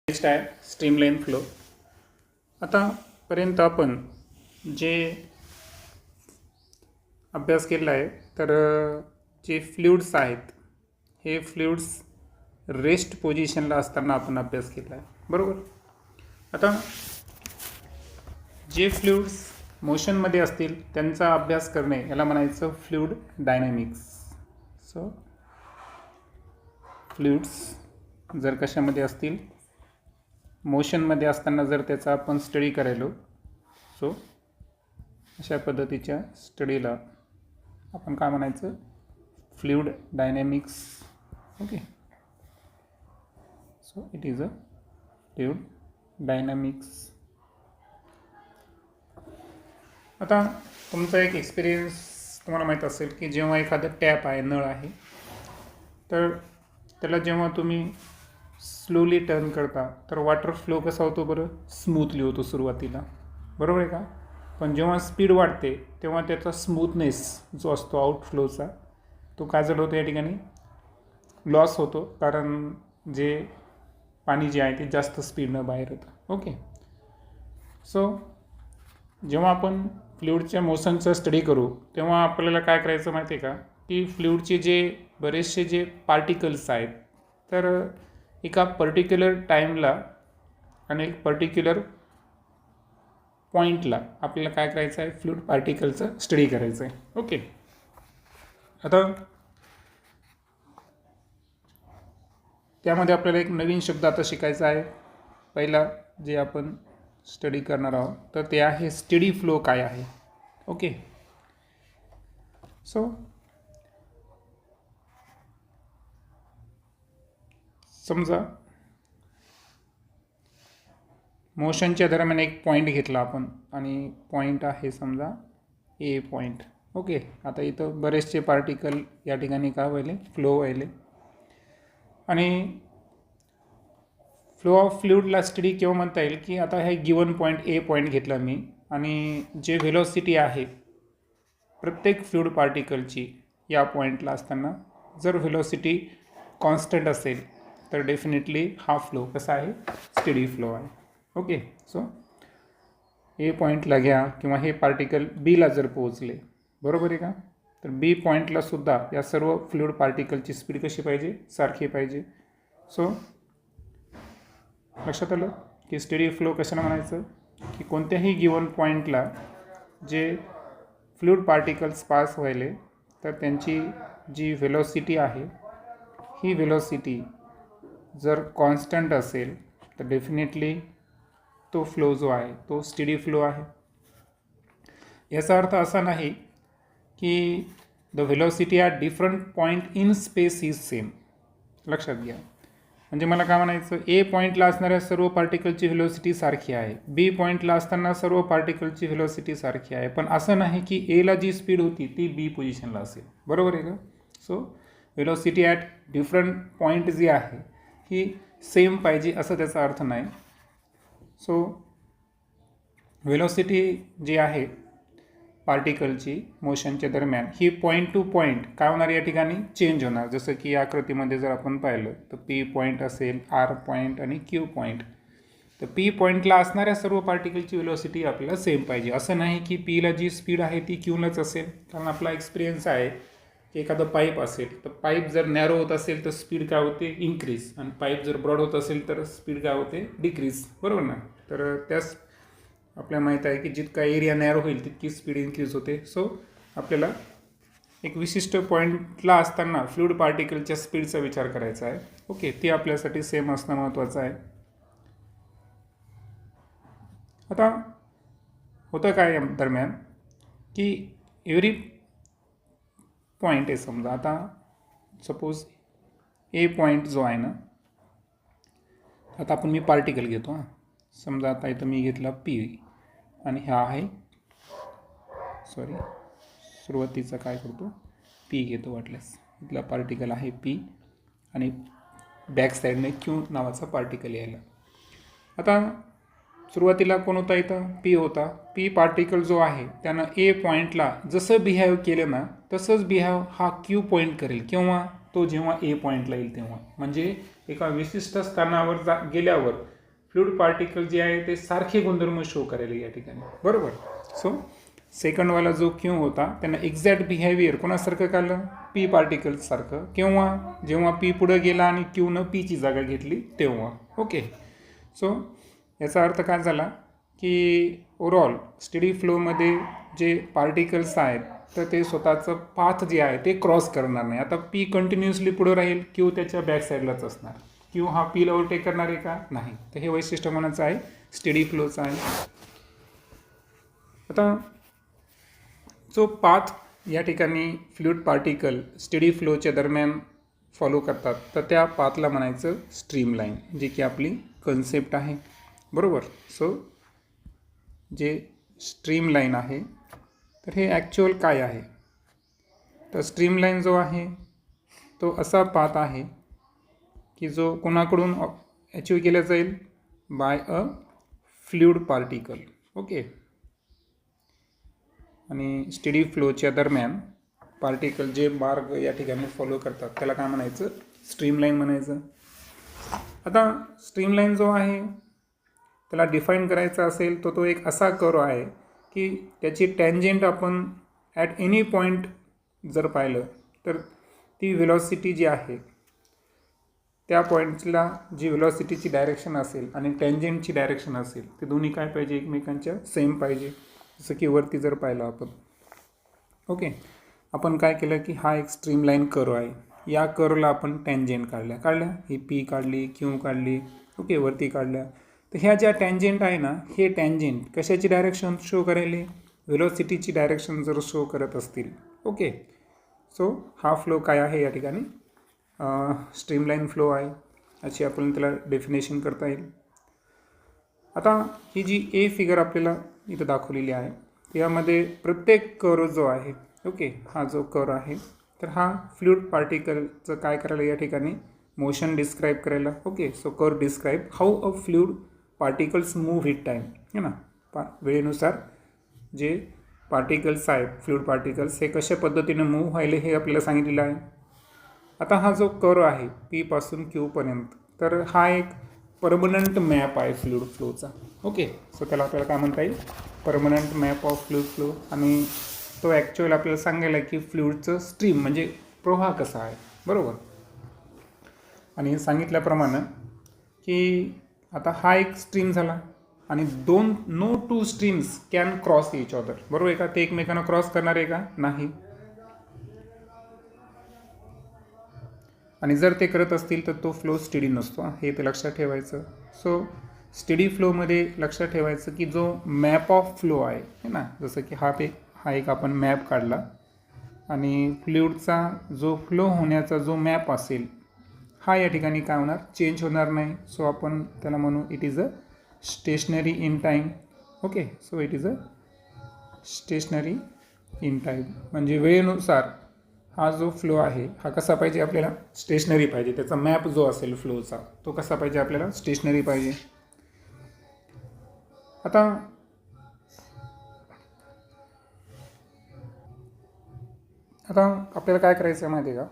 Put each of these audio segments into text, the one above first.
Next आहे streamline flow. आतापर्यंत आपण जे अभ्यास केला आहे तर जे फ्लुइड्स आहेत हे फ्लुइड्स रेस्ट पोझिशनला असताना आपण अभ्यास केला आहे, बरोबर. आता जे फ्लुइड्स मोशनमध्ये असतील त्यांचा अभ्यास करणे याला म्हणायचं फ्लुइड डायनॅमिक्स. सो फ्लुइड्स जर कशामध्ये असतील, मोशनमध्ये असताना जर त्याचा आपण स्टडी करायलो, सो अशा पद्धतीच्या स्टडीला आपण काय म्हणायचं, fluid dynamics. Okay, so it is a fluid dynamics. आता तुमचा एक एक्सपिरियन्स तुम्हाला माहीत असेल की जेव्हा एखादं टॅप आहे, नळ आहे, तर त्याला जेव्हा तुम्ही स्लोली टर्न करता तर वॉटर फ्लो कसा होतो बरं, स्मूथली होतो सुरुवातीला, बरोबर आहे का. पण जेव्हा स्पीड वाढते तेव्हा त्याचा स्मूथनेस जो असतो आउटफ्लोचा तो काय झालं होतं या ठिकाणी, लॉस होतो, कारण जे पाणी जे आहे ते जास्त स्पीडनं बाहेर येतं. ओके, सो जेव्हा आपण फ्लुइडच्या मोशनचं स्टडी करू तेव्हा आपल्याला काय करायचं माहिती आहे का, की फ्लुइडचे जे बरेचसे जे पार्टिकल्स आहेत तर एका पर्टिक्युलर टाईमला आणि एक पर्टिक्युलर पॉईंटला आपल्याला काय करायचं आहे, फ्लुइड पार्टिकलचं स्टडी करायचं आहे. ओके, आता त्यामध्ये आपल्याला एक नवीन शब्द आता शिकायचा आहे. पहिला जे आपण स्टडी करणार आहोत तर ते आहे स्टेडी फ्लो काय आहे. ओके, सो समजा मोशनच्या दरम्यान एक पॉईंट घेतला आपण आणि पॉईंट आहे समजा ए पॉईंट. ओके, आता इथं बरेचसे पार्टिकल या ठिकाणी काय व्हायले, फ्लो व्हायले. आणि फ्लो ऑफ फ्लुइडला स्टडी केव्हा म्हणता येईल की आता हे गिवन पॉईंट ए पॉईंट घेतला मी आणि जे व्हेलॉसिटी आहे प्रत्येक फ्लुइड पार्टिकलची या पॉईंटला असताना जर व्हेलॉसिटी कॉन्स्टंट असेल तर डेफिनेटली हा फ्लो कसा आहे, स्टेडी फ्लो आहे. ओके, सो ए पॉईंटला घ्या किंवा हे पार्टिकल बीला जर पोहोचले, बरोबर आहे का, तर बी पॉईंटला सुद्धा या सर्व फ्लुइड पार्टिकलची स्पीड कशी पाहिजे, सारखी पाहिजे. सो लक्षात आलं की स्टेडी फ्लो कशाला म्हणायचं, की कोणत्याही गिवन पॉईंटला जे फ्लुइड पार्टिकल्स पास व्हायले तर त्यांची जी व्हेलॉसिटी आहे ही व्हेलॉसिटी जर कॉन्स्टंट असेल तर डेफिनेटली तो फ्लो जो आहे तो स्टेडी फ्लो आहे. याचा अर्थ असा नाही की the velocity at different point in space is same. लक्षात घ्या, म्हणजे मला काय म्हणायचं, ए पॉईंटला असणाऱ्या सर्व पार्टिकलची व्हेलॉसिटी सारखी आहे, बी पॉईंटला असताना सर्व पार्टिकलची व्हेलॉसिटी सारखी आहे, पण असं नाही की एला जी स्पीड होती ती बी पोझिशनला असेल, बरोबर आहे का. So velocity at different point जी आहे ही सेम पाहिजे असं त्याचा अर्थ नाही. सो व्हेलॉसिटी जी आहे पार्टिकलची मोशनच्या दरम्यान ही पॉईंट टू पॉईंट काय होणार, या ठिकाणी चेंज होणार. जसं की या आकृतीमध्ये जर आपण पाहिलं तर पी पॉईंट असेल, आर पॉईंट आणि क्यू पॉईंट, तर पी पॉईंटला असणाऱ्या सर्व पार्टिकलची व्हेलॉसिटी आपल्याला सेम पाहिजे. असं नाही की पीला जी स्पीड आहे ती क्यूलाच असेल, कारण आपला एक्सपिरियन्स आहे की एखादं पाईप असेल तर पाईप जर नॅरो होत असेल तर स्पीड काय होते, इन्क्रीज, आणि पाईप जर ब्रॉड होत असेल तर स्पीड काय होते, डिक्रीज, बरोबर ना. तर त्याच आपल्याला माहीत आहे की जितका एरिया नॅरो होईल तितकी स्पीड इन्क्रीज होते. सो आपल्याला एक विशिष्ट पॉईंटला असताना फ्लुइड पार्टिकलच्या स्पीडचा विचार करायचा आहे. ओके, ती आपल्यासाठी सेम असणं महत्त्वाचं आहे. आता होतं काय या दरम्यान की एव्हरी पॉईंट आहे, समजा आता सपोज ए पॉईंट जो आहे ना, आता आपण मी पार्टिकल घेतो हां, समजा आता इथं मी घेतला पी आणि हा आहे, सॉरी सुरुवातीचा काय करतो, पी घेतो वाटल्यास, इथला पार्टिकल आहे पी आणि बॅक साईडने क्यू नावाचा पार्टिकल यायला. आता सुरुवातीला कोण होता, इथं पी होता. पी पार्टिकल जो आहे त्यानं ए पॉईंटला जसं बिहेव केलं ना तसंच बिहेव हा क्यू पॉईंट करेल किंवा तो जेव्हा ए पॉईंटला येईल तेव्हा, म्हणजे एका विशिष्ट स्थानावर गेल्यावर फ्लुइड पार्टिकल जे आहे ते सारखे गुणधर्म शो करेल या ठिकाणी, बरोबर. सो सेकंडवाला जो क्यू होता त्यांना एक्झॅक्ट बिहेवियर कोणासारखं काढलं, पी पार्टिकल्ससारखं. केव्हा, जेव्हा पी पुढं गेला आणि क्यूनं पीची जागा घेतली तेव्हा. ओके. सो याचा अर्थ काय झाला की ओव्हरऑल स्टडी फ्लोमध्ये जे पार्टिकल्स आहेत तर ते स्वतःचं पाथ जे आहे ते क्रॉस करणार नाही. आता पी कंटिन्युअसली पुढं राहील, क्यू त्याच्या बॅक साईडलाच असणार. क्यू हा पीला ओव्हरटेक करणार आहे का, नाही. तर हे वैशिष्ट्य कोणाचं आहे, स्टडी फ्लोचं आहे. आता जो पाथ या ठिकाणी फ्लुइड पार्टिकल स्टडी फ्लोच्या दरम्यान फॉलो करतात तर त्या पाथला म्हणायचं स्ट्रीमलाईन, जी की आपली कन्सेप्ट आहे, बरोबर. सो जे स्ट्रीमलाईन आहे तर हे ॲक्च्युअल काय आहे, तर स्ट्रीमलाईन जो आहे तो असा पाथ आहे की जो कोणाकडून अचीव केला जाईल, बाय अ फ्लुइड पार्टिकल. ओके. आणि स्टडी फ्लोच्या दरम्यान पार्टिकल जे मार्ग या ठिकाणी फॉलो करतात त्याला काय म्हणायचं, स्ट्रीमलाईन म्हणायचं. आता स्ट्रीमलाईन जो आहे त्याला डिफाईन करायचा असेल तर तो एक असा कर्व आहे की त्याची टँजेंट आपण ॲट एनी पॉईंट जर पाहिलं तर ती व्हेलॉसिटी जी आहे त्या पॉईंटला जी व्हेलॉसिटीची डायरेक्शन असेल आणि टँजेंटची डायरेक्शन असेल ते दोन्ही काय पाहिजे, एकमेकांच्या सेम पाहिजे. जसं की वरती जर पाहिलं आपण, ओके, आपण काय केलं की हा एक स्ट्रीमलाईन कर्व आहे, या कर्वला आपण टँजेंट काढल्या, ही पी काढली, क्यू काढली, ओके, वरती काढल्या. तर ह्या ज्या टँजेंट आहे ना, हे टँजेंट कशाची डायरेक्शन शो करेल, व्हेलॉसिटीची डायरेक्शन जर शो करत असतील. ओके. सो हा फ्लो काय आहे या ठिकाणी, स्ट्रीमलाईन फ्लो आहे, अशी आपण त्याला डेफिनेशन करता येईल. आता ही जी ए फिगर आपल्याला इथं दाखवलेली आहे यामध्ये प्रत्येक कर्व जो आहे, ओके, हा जो कर्व आहे तर हा फ्लुइड पार्टिकलचं काय करायला या ठिकाणी मोशन डिस्क्राईब करायला. Okay. So curve describe how a fluid particles move with time, है ना, वेळेनुसार जे पार्टिकल्स आहेत फ्लुइड पार्टिकल्स हे कशा पद्धतीने मूव्ह व्हायले हे आपल्याला सांगितलेलं आहे. आता हा जो कर्व आहे पी पासून क्यूपर्यंत तर हा एक परमनंट मॅप आहे फ्लुइड फ्लोचा. ओके. सो त्याला आपल्याला काय म्हणता येईल, permanent map of fluid flow. आणि तो ॲक्च्युअल आपल्याला सांगायला की फ्लुइडचं स्ट्रीम म्हणजे प्रवाह कसा आहे, बरोबर. आणि सांगितल्याप्रमाणे की आता हा एक स्ट्रीम झाला आणि no two streams can cross each other, बरोबर आहे का, ते एकमेकांना क्रॉस करणार आहे का, नाही. आणि जर ते करत असतील तर तो फ्लो स्टडी नसतो, हे ते लक्षात ठेवायचं. सो स्टडी फ्लोमध्ये लक्षात ठेवायचं की जो मॅप ऑफ फ्लो आहे ना, जसं की हा एक आपण मॅप काढला आणि फ्लुइडचा जो फ्लो होण्याचा जो मॅप असेल हा या ठिकाणी काय होणार, चेंज होणार नाही. सो आपण त्याला म्हणू it is a stationary in time. Okay. So it is a stationary in time म्हणजे वेळेनुसार हा जो फ्लो आहे हा कसा पाहिजे आपल्याला, स्टेशनरी पाहिजे. त्याचा मॅप जो असेल फ्लोचा तो कसा पाहिजे आपल्याला, स्टेशनरी पाहिजे. आता आपल्याला काय करायचं आहे माहिती आहे का,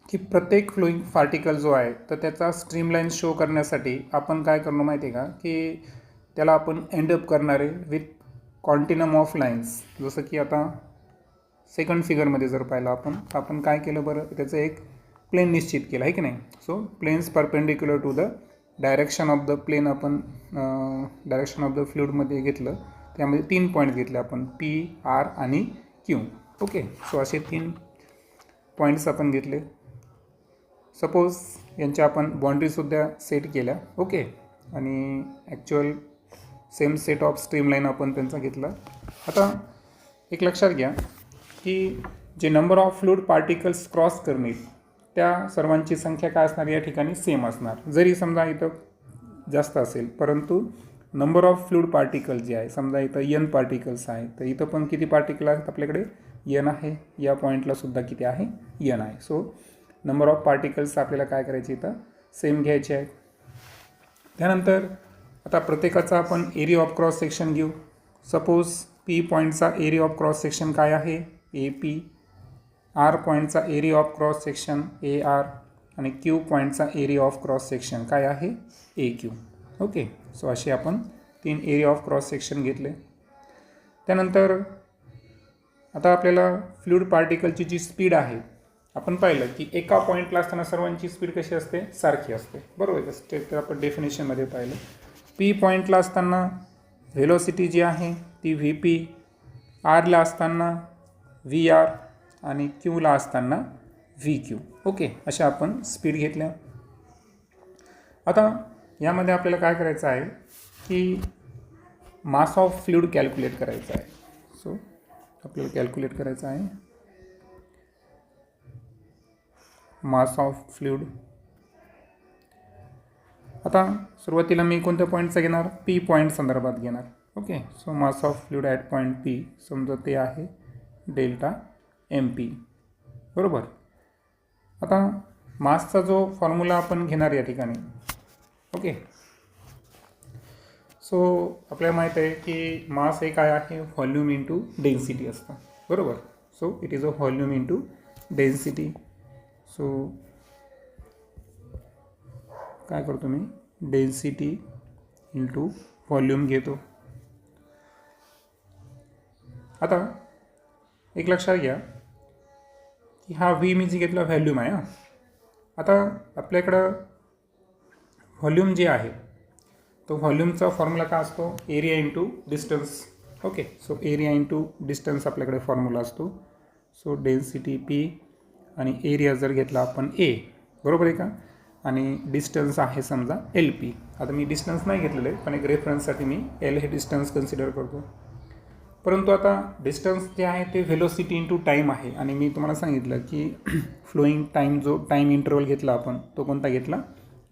की प्रत्येक फ्लोईंग पार्टिकल जो आहे तर त्याचा स्ट्रीमलाईन शो करण्यासाठी आपण काय करणार माहिती आहे का, की त्याला आपण एंडअप करणार आहे विथ कॉन्टिनम ऑफ लाईन्स. जसं की आता सेकंड फिगरमध्ये जर पाहिलं आपण काय केलं बरं, त्याचं एक प्लेन निश्चित केलं आहे की नाही. So planes perpendicular to the direction of the plane आपण डायरेक्शन ऑफ द फ्लुइडमध्ये घेतलं. त्यामध्ये 3 पॉईंट्स घेतले आपण, पी, आर आणि क्यू. ओके. सो असे 3 पॉईंट्स आपण घेतले. सपोज यांच्या आपण बाउंड्रीसुद्धा सेट केल्या. ओके. आणि actual same set of streamline आपण त्यांचा घेतला. आता एक लक्षात घ्या की जे number of fluid particles cross करणे त्या सर्वांची संख्या काय असणार या ठिकाणी सेम असणार. जरी समजा इथं जास्त असेल परंतु नंबर ऑफ फ्लुइड पार्टिकल जे आहे, समजा इथं n पार्टिकल्स आहे तर इथं पण किती पार्टिकल आहेत आपल्याकडे, n आहे. या पॉईंटला सुद्धा किती आहे, n आहे. सो नंबर ऑफ पार्टिकल्स आपल्याला काय करायचे इथं सेम घ्यायचे आहेत. त्यानंतर आता प्रत्येकाचा आपण एरिया ऑफ क्रॉस सेक्शन घेऊ. सपोज पी पॉईंटचा एरिया ऑफ क्रॉस सेक्शन काय आहे, ए पी. आर पॉईंटचा area of cross section A R आणि क्यू पॉईंटचा एरिया ऑफ क्रॉस सेक्शन काय आहे, ए क्यू. ओके. सो असे आपण 3 एरिया ऑफ क्रॉस सेक्शन घेतले. त्यानंतर आता आपल्याला फ्लुइड पार्टिकलची जी स्पीड आहे, आपण पाहिलं की एका पॉईंटला असताना सर्वांची स्पीड कशी असते, सारखी असते, बरोबर. तर आपण डेफिनेशनमध्ये पाहिलं पी पॉईंटला असताना व्हेलॉसिटी जी आहे ती व्ही पी, आरला असताना व्ही आर आणि क्यूला असताना व्ही क्यू. ओके, अशा आपण स्पीड घेतल्या. आता यामध्ये आपल्याला काय करायचं आहे की मास ऑफ फ्लुइड कॅल्क्युलेट करायचं आहे. सो आपल्याला कॅल्क्युलेट करायचं आहे मास ऑफ फ्लुइड. आता सुरुवातीला मी कोणत्या पॉईंटचा घेणार, पी पॉईंट संदर्भात घेणार. Okay. So mass of fluid at point P, समजा ते आहे डेल्टा एम पी, बरोबर. आता मासचा जो फॉर्म्युला आपण घेणार या ठिकाणी. ओके. सो आपल्याला माहीत आहे की मास हे काय आहे, व्हॉल्यूम इंटू डेन्सिटी असतं, बरोबर. So it is a volume into density. So काय करतो मी, डेन्सिटी इंटू व्हॉल्यूम घेतो. आता एक लक्षात घ्या की हा व्ही मी जे घेतला व्हॉल्यूम आहे. आता आपल्याकडं व्हॉल्यूम जे आहे तो व्हॉल्यूमचा फॉर्म्युला काय असतो, area into distance. Okay. So area into distance आपल्याकडे फॉर्म्युला असतो. सो डेन्सिटी पी आणि एरिया जर घेतला आपण ए, बरोबर आहे का, आणि डिस्टन्स आहे समजा एल पी. आता मी डिस्टन्स नाही घेतलेलं आहे, पण एक रेफरन्ससाठी मी एल हे डिस्टन्स कन्सिडर करतो. परंतु आता डिस्टन्स जे आहे ते व्हेलोसिटी इंटू टाईम आहे, आणि मी तुम्हाला सांगितलं की फ्लोईंग टाईम जो टाईम इंटरवल घेतला आपण तो कोणता घेतला,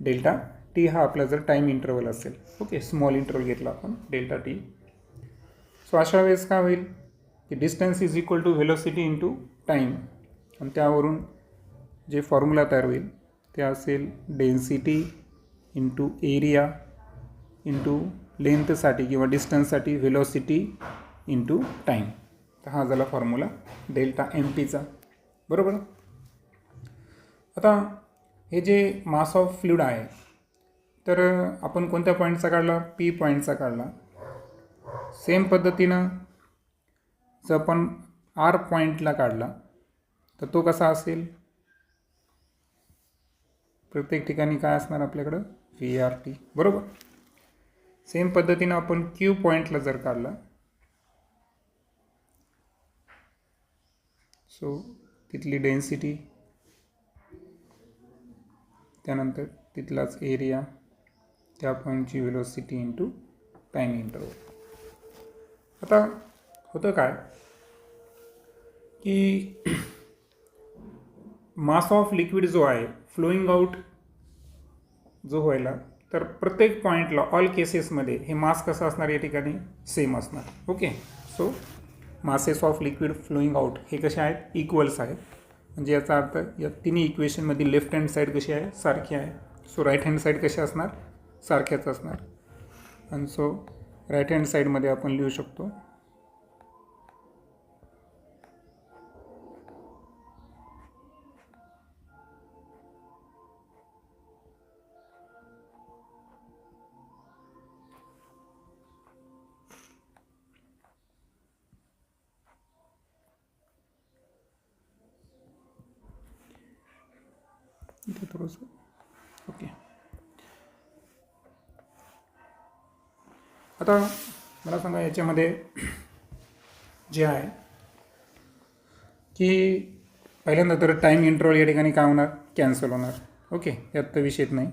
डेल्टा टी. हा आपला जर टाईम इंटरवल असेल, ओके, स्मॉल इंटरवल घेतला आपण डेल्टा टी. सो अशा वेळेस काय होईल की distance is equal to velocity into time, आणि त्यावरून जे फॉर्म्युला तयार होईल ते असेल डेन्सिटी इंटू एरिया इंटू लेंथसाठी किंवा डिस्टन्ससाठी व्हेलोसिटी इंटू टाईम. तर हा झाला फॉर्म्युला डेल्टा एम पीचा, बरोबर. आता हे जे मास ऑफ फ्लुइड आहे तर आपण कोणत्या पॉईंटचा काढला, पी पॉईंटचा काढला. सेम पद्धतीनं जर आपण आर पॉईंटला काढला तर तो कसा असेल, प्रत्येक ठिकाणी काय असणार आपल्याकडं, व्ही आर टी, बरोबर. सेम पद्धतीनं आपण क्यू पॉईंटला जर काढला, सो तिथली डेन्सिटी, त्यानंतर तिथलाच एरिया, त्या पॉईंटची व्हेलोसिटी इंटू टाईम इंटरवल. आता होतं काय की मास ऑफ लिक्विड जो आहे फ्लोईंग आउट जो व्हायला, तर प्रत्येक पॉईंटला ऑल केसेसमध्ये हे मास कसं असणार या ठिकाणी, सेम असणार. Okay. So masses of liquid flowing out हे कसे आहेत, इक्वल्स आहेत. म्हणजे याचा अर्थ या तिन्ही इक्वेशनमधील लेफ्ट हँड साईड कशी आहे, सारखी आहे. सो राईट हँड साईड कशा असणार, सारख्याच असणार. आणि सो राईट हँड साईडमध्ये आपण लिहू शकतो इथे थोडंसं. ओके. आता मला सांगा याच्यामध्ये जे आहे की पहिल्यांदा तर टाईम इंटरवल या ठिकाणी काय होणार, कॅन्सल होणार. ओके, यात तर विषयच नाही,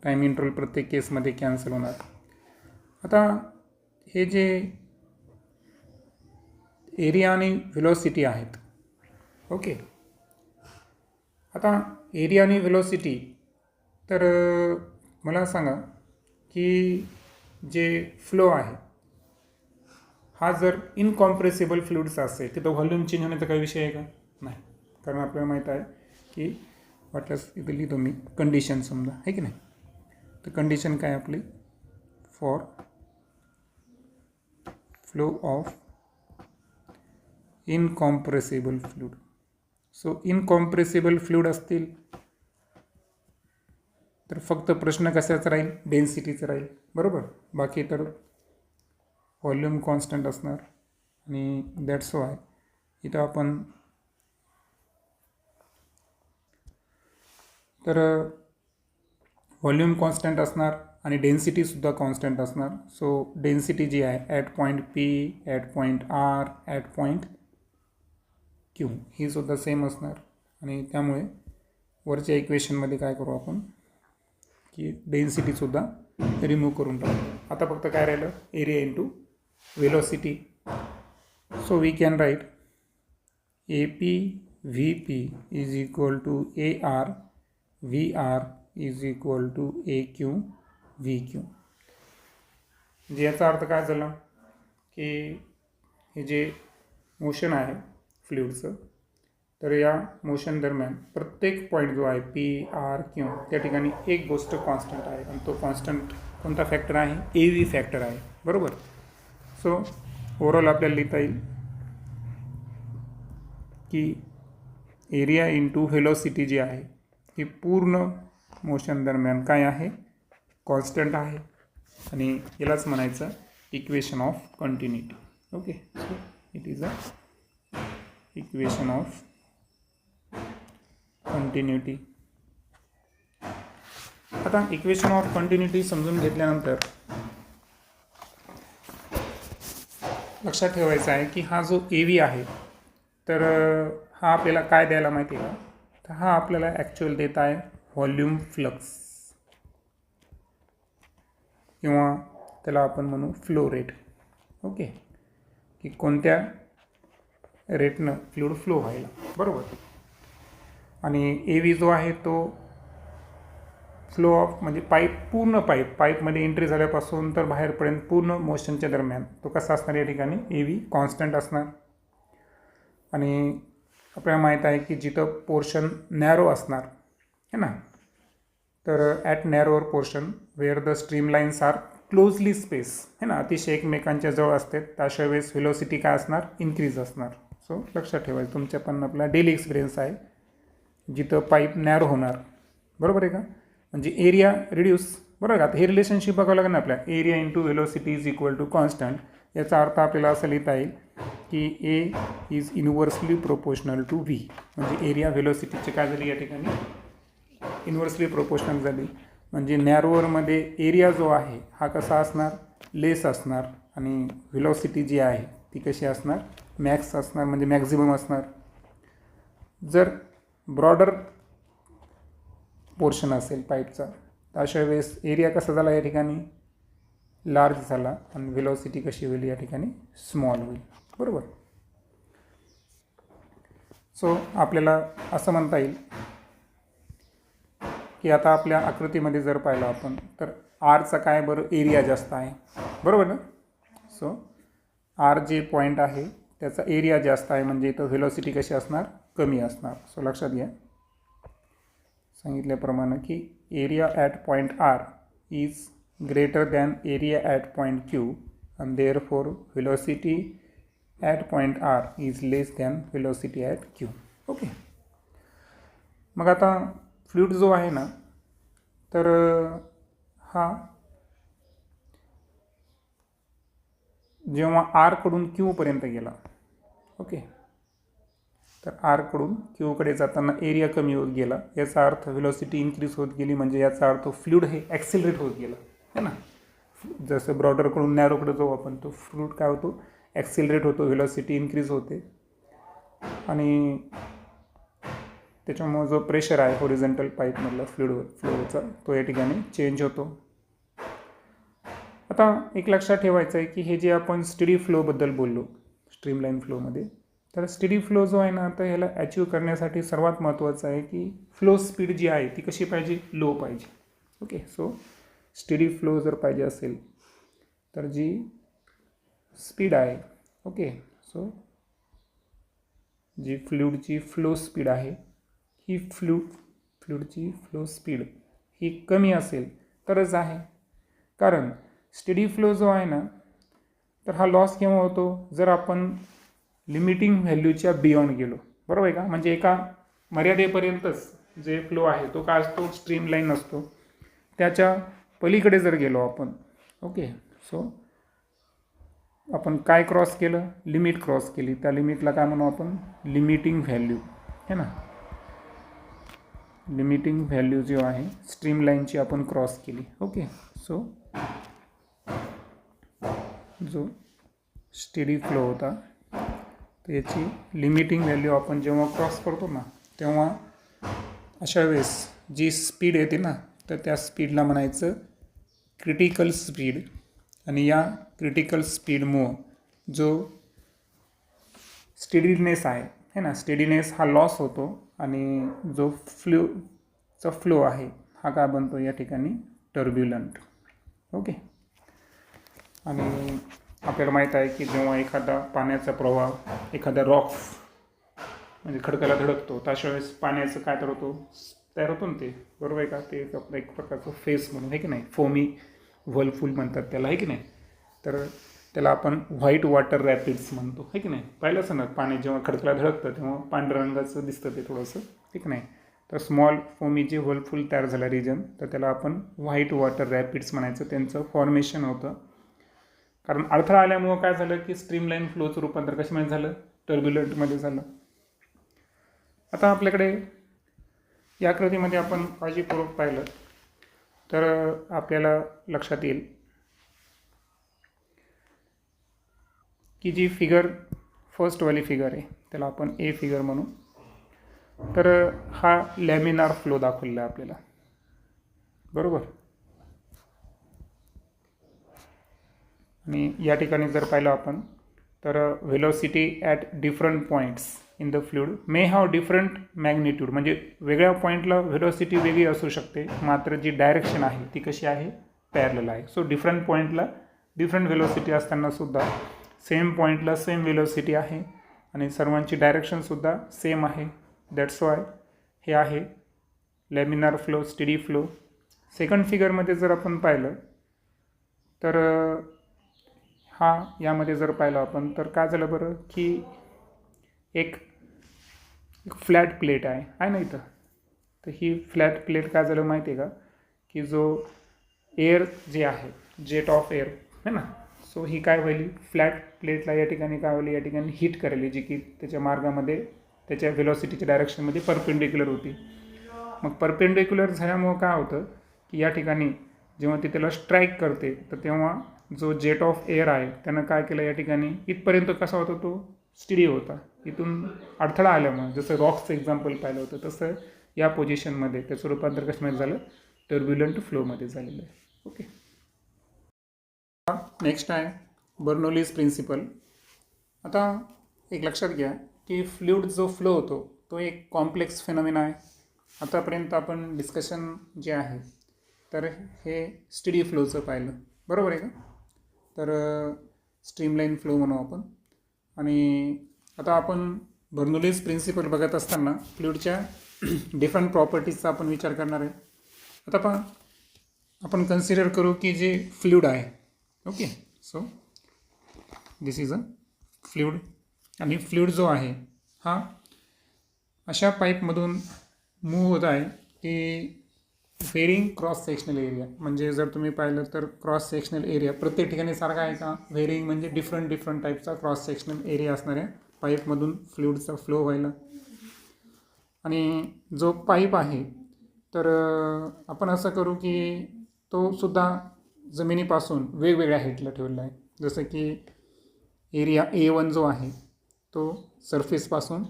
टाईम इंटरवल प्रत्येक केसमध्ये कॅन्सल होणार. आता हे जे एरिया आणि व्हेलॉसिटी आहेत, ओके. आता एरिया आणि व्हेलॉसिटी, तर मला सांगा की जे फ्लो आहे हा जर इनकॉम्प्रेसिबल फ्लुइड्सचा असेल तिथं व्हॉल्यूम चेंज होण्याचा काही विषय आहे का, नाही. कारण आपल्याला माहीत आहे की वाटल्यास इथं लिहितो मी कंडिशन समजा, आहे की नाही. तर कंडिशन काय आपली, for flow of incompressible fluid. So incompressible fluid असतील तर फक्त प्रश्न कशाचा राहील, डेन्सिटीचा राहील, बरोबर. बाकी तर व्हॉल्यूम कॉन्स्टंट असणार. आणि दॅट्स वाय इथं आपण तर व्हॉल्यूम कॉन्स्टंट असणार आणि डेन्सिटीसुद्धा कॉन्स्टंट असणार. सो डेन्सिटी जी आहे at point P, at point R, at point Q ही सुद्धा सेम असणार. आणि त्यामुळे वरच्या इक्वेशनमध्ये काय करू आपण की डेन्सिटीसुद्धा रिमूव्ह करून टाकू. आता फक्त काय राहिलं, area into velocity. So we can write A P V P is equal to A R V R is equal to A Q V Q. म्हणजे याचा अर्थ काय झाला की हे जे मोशन आहे फ्लुइडचं, तर या मोशन दरम्यान प्रत्येक पॉईंट जो आहे पी आर क्यू त्या ठिकाणी एक गोष्ट कॉन्स्टंट आहे आणि तो कॉन्स्टंट कोणता फॅक्टर आहे, ए व्ही फॅक्टर आहे, बरोबर. सो ओव्हरऑल आपल्याला लिहिता येईल की एरिया इंटू व्हेलॉसिटी जी आहे ही पूर्ण मोशन दरम्यान काय आहे, कॉन्स्टंट आहे. आणि यालाच म्हणायचं equation of continuity. Okay, so it is a equation of continuity. आता इक्वेशन ऑफ कंटिन्युटी समजून घेतल्यानंतर लक्षात ठेवायचं आहे की हा जो ए व्ही आहे तर हा आपल्याला काय द्यायला माहिती आहे का, तर हा आपल्याला ॲक्च्युअल देत आहे व्हॉल्यूम फ्लक्स किंवा त्याला आपण म्हणू फ्लो रेट. ओके, की कोणत्या रेटनं फ्लुइड फ्लो व्हायला, बरोबर. आणि ए व्ही जो आहे तो फ्लो ऑफ म्हणजे पूर्ण पाईपमध्ये एंट्री झाल्यापासून तर बाहेरपर्यंत पूर्ण मोशनच्या दरम्यान तो कसा असणार, या ठिकाणी ए व्ही कॉन्स्टंट असणार. आणि आपल्याला माहीत आहे की जिथं पोर्शन नॅरो असणार है ना, तर at narrower portion where the stream lines are closely space है ना, अतिशय एकमेकांच्या जवळ असतात, तर अशा वेळेस व्हेलोसिटी काय असणार, इन्क्रीज असणार. सो लक्षात ठेवायचं, तुमच्या पण आपला डेली एक्सपिरियन्स आहे जिथं पाईप नॅरो होणार, बरोबर आहे का, म्हणजे एरिया रिड्यूस, बरोबर का. आता हे रिलेशनशिप बघावं लागेल ना आपल्या, area into velocity is equal to constant. याचा अर्थ आपल्याला असं लिहिता येईल की A is inversely proportional to V, म्हणजे एरिया व्हेलोसिटीचे काय झाली या ठिकाणी इन्व्हर्सली प्रोपोर्शनल झाली. म्हणजे नॅरोवरमध्ये एरिया जो आहे हा कसा असणार, लेस असणार, आणि व्हेलोसिटी जी आहे ती कशी असणार, मॅक्स असणार, म्हणजे मॅक्झिमम असणार. जर ब्रॉडर पोर्शन असेल पाईपचा तर अशा वेळेस एरिया कसा झाला या ठिकाणी, लार्ज झाला, आणि व्हेलोसिटी कशी होईल या ठिकाणी, स्मॉल होईल, बरोबर. सो आपल्याला असं म्हणता येईल की आता आपल्या आकृतीमध्ये जर पाहिलं आपण तर आरचा काय बरं एरिया जास्त आहे, बरोबर ना. सो आर जे पॉईंट आहे त्याचा एरिया जास्त आहे, म्हणजे इथं व्हेलोसिटी कशी असणार, कमी असणार. सो लक्षात घ्या सांगितल्याप्रमाणे की area at point R is greater than area at point Q and therefore velocity at point R is less than velocity at Q. Okay, मग आता फ्लुइड जो आहे ना तर हा जेव्हा R कडून Q पर्यंत गेला, ओके, तर R कडून Q कडे जाताना एरिया कमी होत गेला, याचा अर्थ व्हेलोसिटी इन्क्रीज होत गेली, म्हणजे याचा अर्थ फ्लुइड हे ॲक्सिलरेट होत गेलं है ना. जसं ब्रॉडरकडून नॅरोकडे जाऊ आपण, तो फ्लुइड काय होतो, ॲक्सिलरेट होतो, व्हेलोसिटी इन्क्रीज होते, आणि त्याच्यामुळे जो प्रेशर आहे हॉरिझॉन्टल पाईपमधला फ्लुइडचा तो या ठिकाणी चेंज होतो. आता एक लक्षात ठेवायचं आहे की हे जे आपण स्टेडी फ्लोबद्दल बोललो स्ट्रीमलाईन फ्लोमध्ये, तर स्टेडी फ्लो जो आहे ना, तर ह्याला अचीव करण्यासाठी सर्वात महत्त्वाचं आहे की फ्लो स्पीड जी आहे ती कशी पाहिजे, लो पाहिजे. ओके, सो स्टेडी फ्लो जर पाहिजे असेल तर जी स्पीड आहे, ओके, सो जी फ्लुइडची फ्लो स्पीड आहे ही फ्लुइडची फ्लो स्पीड ही कमी असेल तरच आहे. कारण स्टेडी फ्लो जो आहे ना तर हा लॉस केव्हा होतो, जर आपण लिमिटिंग व्हॅल्यूच्या बियॉन्ड गेलो, बरोबर आहे का. म्हणजे एका मर्यादेपर्यंतच जे फ्लो आहे तो काय असतो, स्ट्रीमलाईन असतो. त्याच्या पलीकडे जर गेलो आपण, ओके, सो आपण काय क्रॉस केलं, लिमिट क्रॉस केली, त्या लिमिटला काय म्हणू आपण, लिमिटिंग व्हॅल्यू है ना. लिमिटिंग व्हॅल्यू जी आहे स्ट्रीमलाईनची आपण क्रॉस केली. ओके, सो जो स्टेडी फ्लो होता तर याची लिमिटिंग व्हॅल्यू आपण जेव्हा क्रॉस करतो ना तेव्हा अशा वेळेस जी स्पीड येते ना तर त्या स्पीडला म्हणायचं क्रिटिकल स्पीड. आणि या क्रिटिकल स्पीडमुळं जो स्टेडीनेस आहे ना, स्टेडीनेस हा लॉस होतो आणि जो फ्लो आहे हा काय बनतो या ठिकाणी, टर्ब्युलंट. ओके, आणि आपल्याला माहीत आहे की जेव्हा एखादा पाण्याचा प्रवाह एखाद्या रॉक्स म्हणजे खडकाला धडकतो तर अशा वेळेस पाण्याचं काय तयार होतो ना ते, बरोबर आहे का, ते आपलं एक प्रकारचं फेस म्हणून आहे की नाही, फोमी व्हर्लपूल म्हणतात त्याला, आहे की नाही. तर त्याला आपण व्हाईट वॉटर रॅपिड्स म्हणतो, आहे की नाही. पाहिलंच ना, पाणी जेव्हा खडकाला धडकतं तेव्हा पांढऱ्या रंगाचं दिसतं ते थोडंसं, ठीक नाही. तर स्मॉल फोमी जे व्हर्लपूल तयार झालं रिजन, तर त्याला आपण व्हाईट वॉटर रॅपिड्स म्हणायचं, त्यांचं फॉर्मेशन होतं. कारण अडथळा आल्यामुळं काय झालं की स्ट्रीमलाईन फ्लोचं रूपांतर कशामध्ये झालं, टर्ब्युलंटमध्ये झालं. आता आपल्याकडे या आकृतीमध्ये आपण काळजीपूर्वक पाहिलं तर आपल्याला लक्षात येईल की जी फिगर फर्स्टवाली फिगर आहे त्याला आपण ए फिगर म्हणू. तर हा लॅमिनार फ्लो दाखवलेला आहे आपल्याला, बरोबर. आणि या ठिकाणी जर पाहिलं आपण तर velocity at different points in the fluid may have different magnitude, म्हणजे वेगळ्या पॉईंटला व्हेलॉसिटी वेगळी असू शकते, मात्र जी डायरेक्शन आहे ती कशी आहे, पॅरलल आहे. सो डिफरंट पॉईंटला डिफरंट व्हेलॉसिटी असतानासुद्धा सेम पॉईंटला सेम व्हेलॉसिटी आहे आणि सर्वांची डायरेक्शनसुद्धा सेम आहे. दॅट्स वाय हे आहे laminar flow, steady flow. Second फिगरमध्ये जर आपण पाहिलं तर हा यामध्ये जर पाहिलं आपण तर काय झालं बरं की एक फ्लॅट प्लेट आहे ना इथं. तर ही फ्लॅट प्लेट काय झालं माहिती आहे का की जो एअर जे आहे, जेट ऑफ एअर है ना, सो ही काय व्हायली, फ्लॅट प्लेटला या ठिकाणी काय व्हायली, या ठिकाणी हिट करायली, जी की त्याच्या मार्गामध्ये त्याच्या व्हेलॉसिटीच्या डायरेक्शनमध्ये परपेंडिक्युलर होती. मग परपेंडिक्युलर झाल्यामुळं काय होतं की या ठिकाणी जेव्हा ती त्याला स्ट्राईक करते तर तेव्हा जो जेट ऑफ एअर आहे त्यानं काय केलं, या ठिकाणी इथपर्यंत कसा होता, तो स्टिडी होता. इथून अडथळा आल्यामुळे जसं रॉक्सचं एक्झाम्पल पाहिलं होतं तसं या पोझिशनमध्ये त्याचं रूपांतर कशामध्ये झालं, टर्ब्युलंट फ्लोमध्ये झालेलं आहे. ओके, नेक्स्ट आहे बर्नौलीज प्रिन्सिपल. आता एक लक्षात घ्या की फ्लुइड जो फ्लो होतो तो एक कॉम्प्लेक्स फिनॉमिना आहे. आतापर्यंत आपण डिस्कशन जे आहे तर हे स्टेडी फ्लोचं पाहिलं, बरोबर आहे का. तर स्ट्रीमलाईन फ्लो म्हणू आपण. आणि आता आपण बर्नौलीज प्रिन्सिपल बघत असताना फ्लुइडच्या डिफरंट प्रॉपर्टीजचा आपण विचार करणार आहे. आता पहा, आपण कन्सिडर करू की जे फ्लुइड आहे, okay, so this is a fluid. आणि फ्लुइड जो आहे हा अशा पाईपमधून मूव्ह होत आहे की व्हेरिंग क्रॉस सेक्शनल एरिया, म्हणजे जर तुम्ही पाहिलं तर क्रॉस सेक्शनल एरिया प्रत्येक ठिकाणी सारखा आहे का, व्हेरिंग म्हणजे डिफरंट टाईपचा क्रॉस सेक्शनल एरिया असणाऱ्या पाईपमधून फ्लुइडचा फ्लो व्हायला. आणि जो पाईप आहे तर आपण असं करू की तो सुद्धा जमिनीपासून वेगवेगळ्या हाईटला ठेवलेला आहे. जसं की एरिया A1 जो आहे तो सरफेसपासून,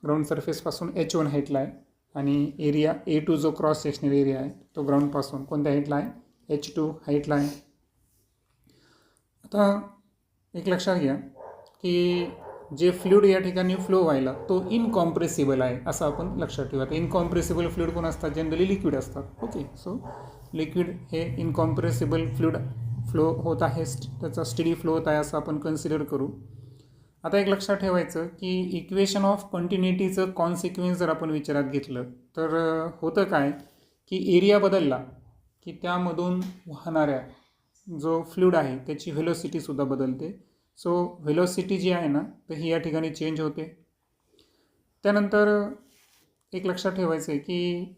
ग्राउंड सरफेसपासून H1 हाईटला आहे आणि एरिया A2 जो क्रॉस सेक्शनल एरिया आहे तो ग्राउंडपासून कोणत्या हाईटला आहे, H2 हाईटला आहे. आता एक लक्षात घ्या की जे फ्लुइड या ठिकाणी फ्लो व्हायला तो इनकॉम्प्रेसिबल आहे असं आपण लक्षात ठेवा. तर इनकॉम्प्रेसिबल फ्लुइड कोण असतात, जनरली लिक्विड असतात. ओके, सो लिक्विड हे इनकॉम्प्रेसिबल फ्लुइड फ्लो होत आहे, त्याचा स्टेडी फ्लो होत आहे असं आपण कन्सिडर करू. आता एक लक्षात ठेवायचं की इक्वेशन ऑफ कंटिन्युटीचं कॉन्सिक्वेन्स जर आपण विचारात घेतलं तर होतं काय की एरिया बदलला की त्यामधून वाहणाऱ्या जो फ्लुइड आहे त्याची व्हेलॉसिटीसुद्धा बदलते. सो व्हेलॉसिटी जी आहे ना तर ही या ठिकाणी चेंज होते. त्यानंतर एक लक्षात ठेवायचं आहे की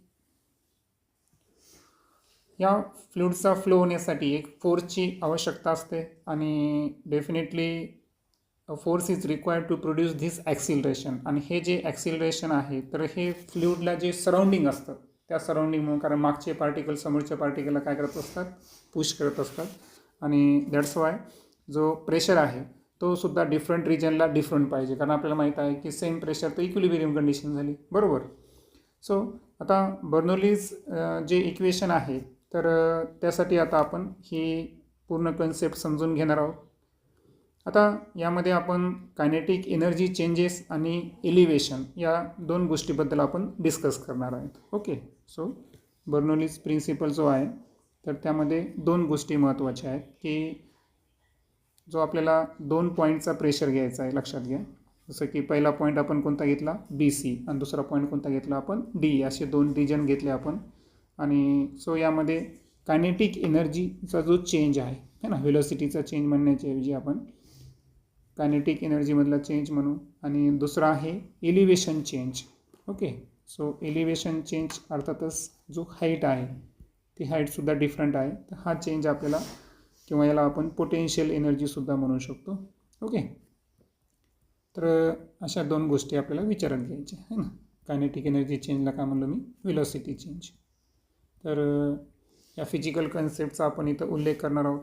या फ्लुइडचा फ्लो होण्यासाठी एक फोर्सची आवश्यकता असते आणि definitely force is required to produce this acceleration. आणि हे जे ॲक्सिलरेशन आहे तर हे फ्लुइडला जे सराउंडिंग असतं त्या सराउंडिंगमुळे, कारण मागचे पार्टिकल समोरच्या पार्टिकलला काय करत असतात, पुश करत असतात. आणि दॅट्स वाय जो प्रेशर आहे तो सुद्धा डिफरंट रिजनला डिफरंट पाहिजे, कारण आपल्याला माहीत आहे की सेम प्रेशर तर इक्विलिब्रियम कंडिशन झाली, बरोबर. सो आता बर्नौलीज जे इक्वेशन आहे तर त्यासाठी आता आपण ही पूर्ण कन्सेप्ट समजून घेणार आहोत. आता यामध्ये आपण कायनेटिक एनर्जी चेंजेस आणि एलिव्हेशन या दोन गोष्टीबद्दल आपण डिस्कस करणार आहोत. ओके. सो बर्नौलीज प्रिन्सिपल जो आहे तर त्यामध्ये दोन गोष्टी महत्त्वाच्या आहेत की जो आपल्याला 2 पॉईंटचा प्रेशर घ्यायचा आहे, लक्षात घ्या. जसं की पहिला पॉईंट आपण कोणता घेतला, BC, आणि दुसरा पॉईंट कोणता घेतला आपण, D. असे 2 रिजन घेतले आपण. आणि सो यामध्ये कायनेटिक एनर्जीचा जो चेंज आहे ना, व्हेलॉसिटीचा चेंज म्हणण्याच्याऐवजी आपण कायनेटिक एनर्जीमधला चेंज म्हणू. आणि दुसरा आहे elevation change. Okay. So elevation change अर्थातच जो हाईट आहे ती हाईटसुद्धा डिफरंट आहे, तर हा चेंज आपल्याला किंवा याला आपण पोटेन्शियल एनर्जीसुद्धा म्हणू शकतो. ओके. तर अशा दोन गोष्टी आपल्याला विचारात घ्यायच्या आहे ना. कायनेटिक एनर्जी चेंजला काय म्हणलो मी, व्हेलॉसिटी चेंज. तर या फिजिकल कन्सेप्टचा आपण इथं उल्लेख करणार आहोत.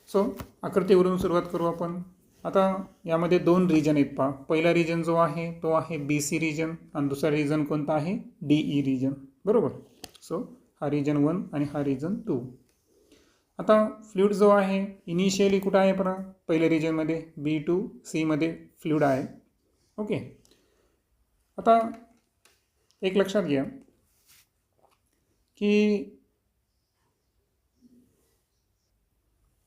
सो आकृतीवरून सुरुवात करू आपण. आता यामध्ये 2 रिजन आहेत पहा. पहिला रिजन जो आहे तो आहे BC रिजन आणि दुसरा रिजन कोणता आहे, DE रिजन, बरोबर. सो हा रिजन 1 आणि हा रिजन 2. आता फ्लुइड जो आहे इनिशियली कुठं आहे बरं, पहिल्या रिजनमध्ये B2C मध्ये फ्लुइड आहे. ओके. आता एक लक्षात घ्या की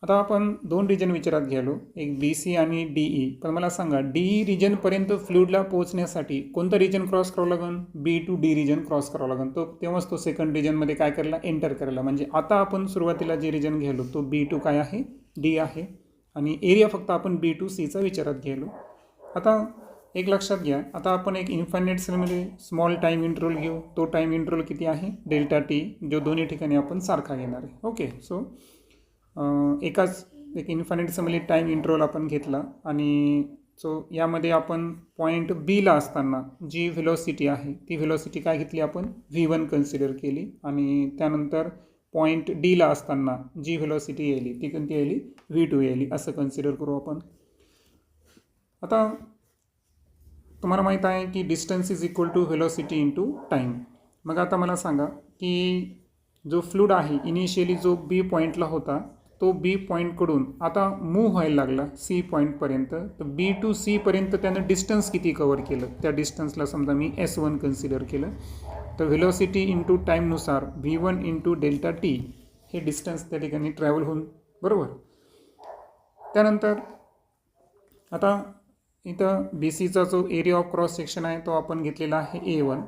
आता आपण 2 रिजन विचारात घ्यालो, एक BC आणि DE. पण मला सांगा DE रिजनपर्यंत फ्लुइडला पोहोचण्यासाठी कोणतं रिजन क्रॉस करावं लागेल, B to D region cross करावं लागेल. तो तेव्हाच तो सेकंड रिजनमध्ये काय करायला, एंटर करायला. म्हणजे आता आपण सुरुवातीला जे रिजन घ्यालो तो B2 काय आहे, D आहे. आणि एरिया फक्त आपण B to C चा विचारात घ्यालो. आता एक लक्षात घ्या, आता आपण एक इन्फायनाईट सेलमध्ये स्मॉल टाईम इंटरवल घेऊ. तो टाईम इंटरवल किती आहे, Δt, जो दोन्ही ठिकाणी आपण सारखा घेणार आहे. ओके. सो एकाच एक इन्फायनाईट सेलमध्ये टाईम इंटरवल आपण घेतला आणि सो यामध्ये आपण पॉईंट Bला असताना जी व्हेलॉसिटी आहे ती व्हेलॉसिटी काय घेतली आपण, V1 कन्सिडर केली. आणि त्यानंतर पॉईंट Dला असताना जी व्हेलॉसिटी यायली ती कोणती यायली, V2 यायली, असं कन्सिडर करू आपण. आता तुम्हाला माहीत आहे की distance is equal to velocity into time. मग आता मला सांगा की जो फ्लुइड आहे इनिशियली जो B पॉईंटला होता तो B पॉईंटकडून आता मूव्ह व्हायला लागला C पॉईंटपर्यंत. तर B to C पर्यंत त्यानं डिस्टन्स किती कवर केलं, त्या डिस्टन्सला समजा मी S1 कन्सिडर केलं. तर व्हेलॉसिटी इंटू टाईमनुसार V1 इंटू Δt हे डिस्टन्स त्या ठिकाणी ट्रॅव्हल होऊन, बरोबर. त्यानंतर आता इथं BCचा जो एरिया ऑफ क्रॉस सेक्शन आहे तो आपण घेतलेला आहे A1.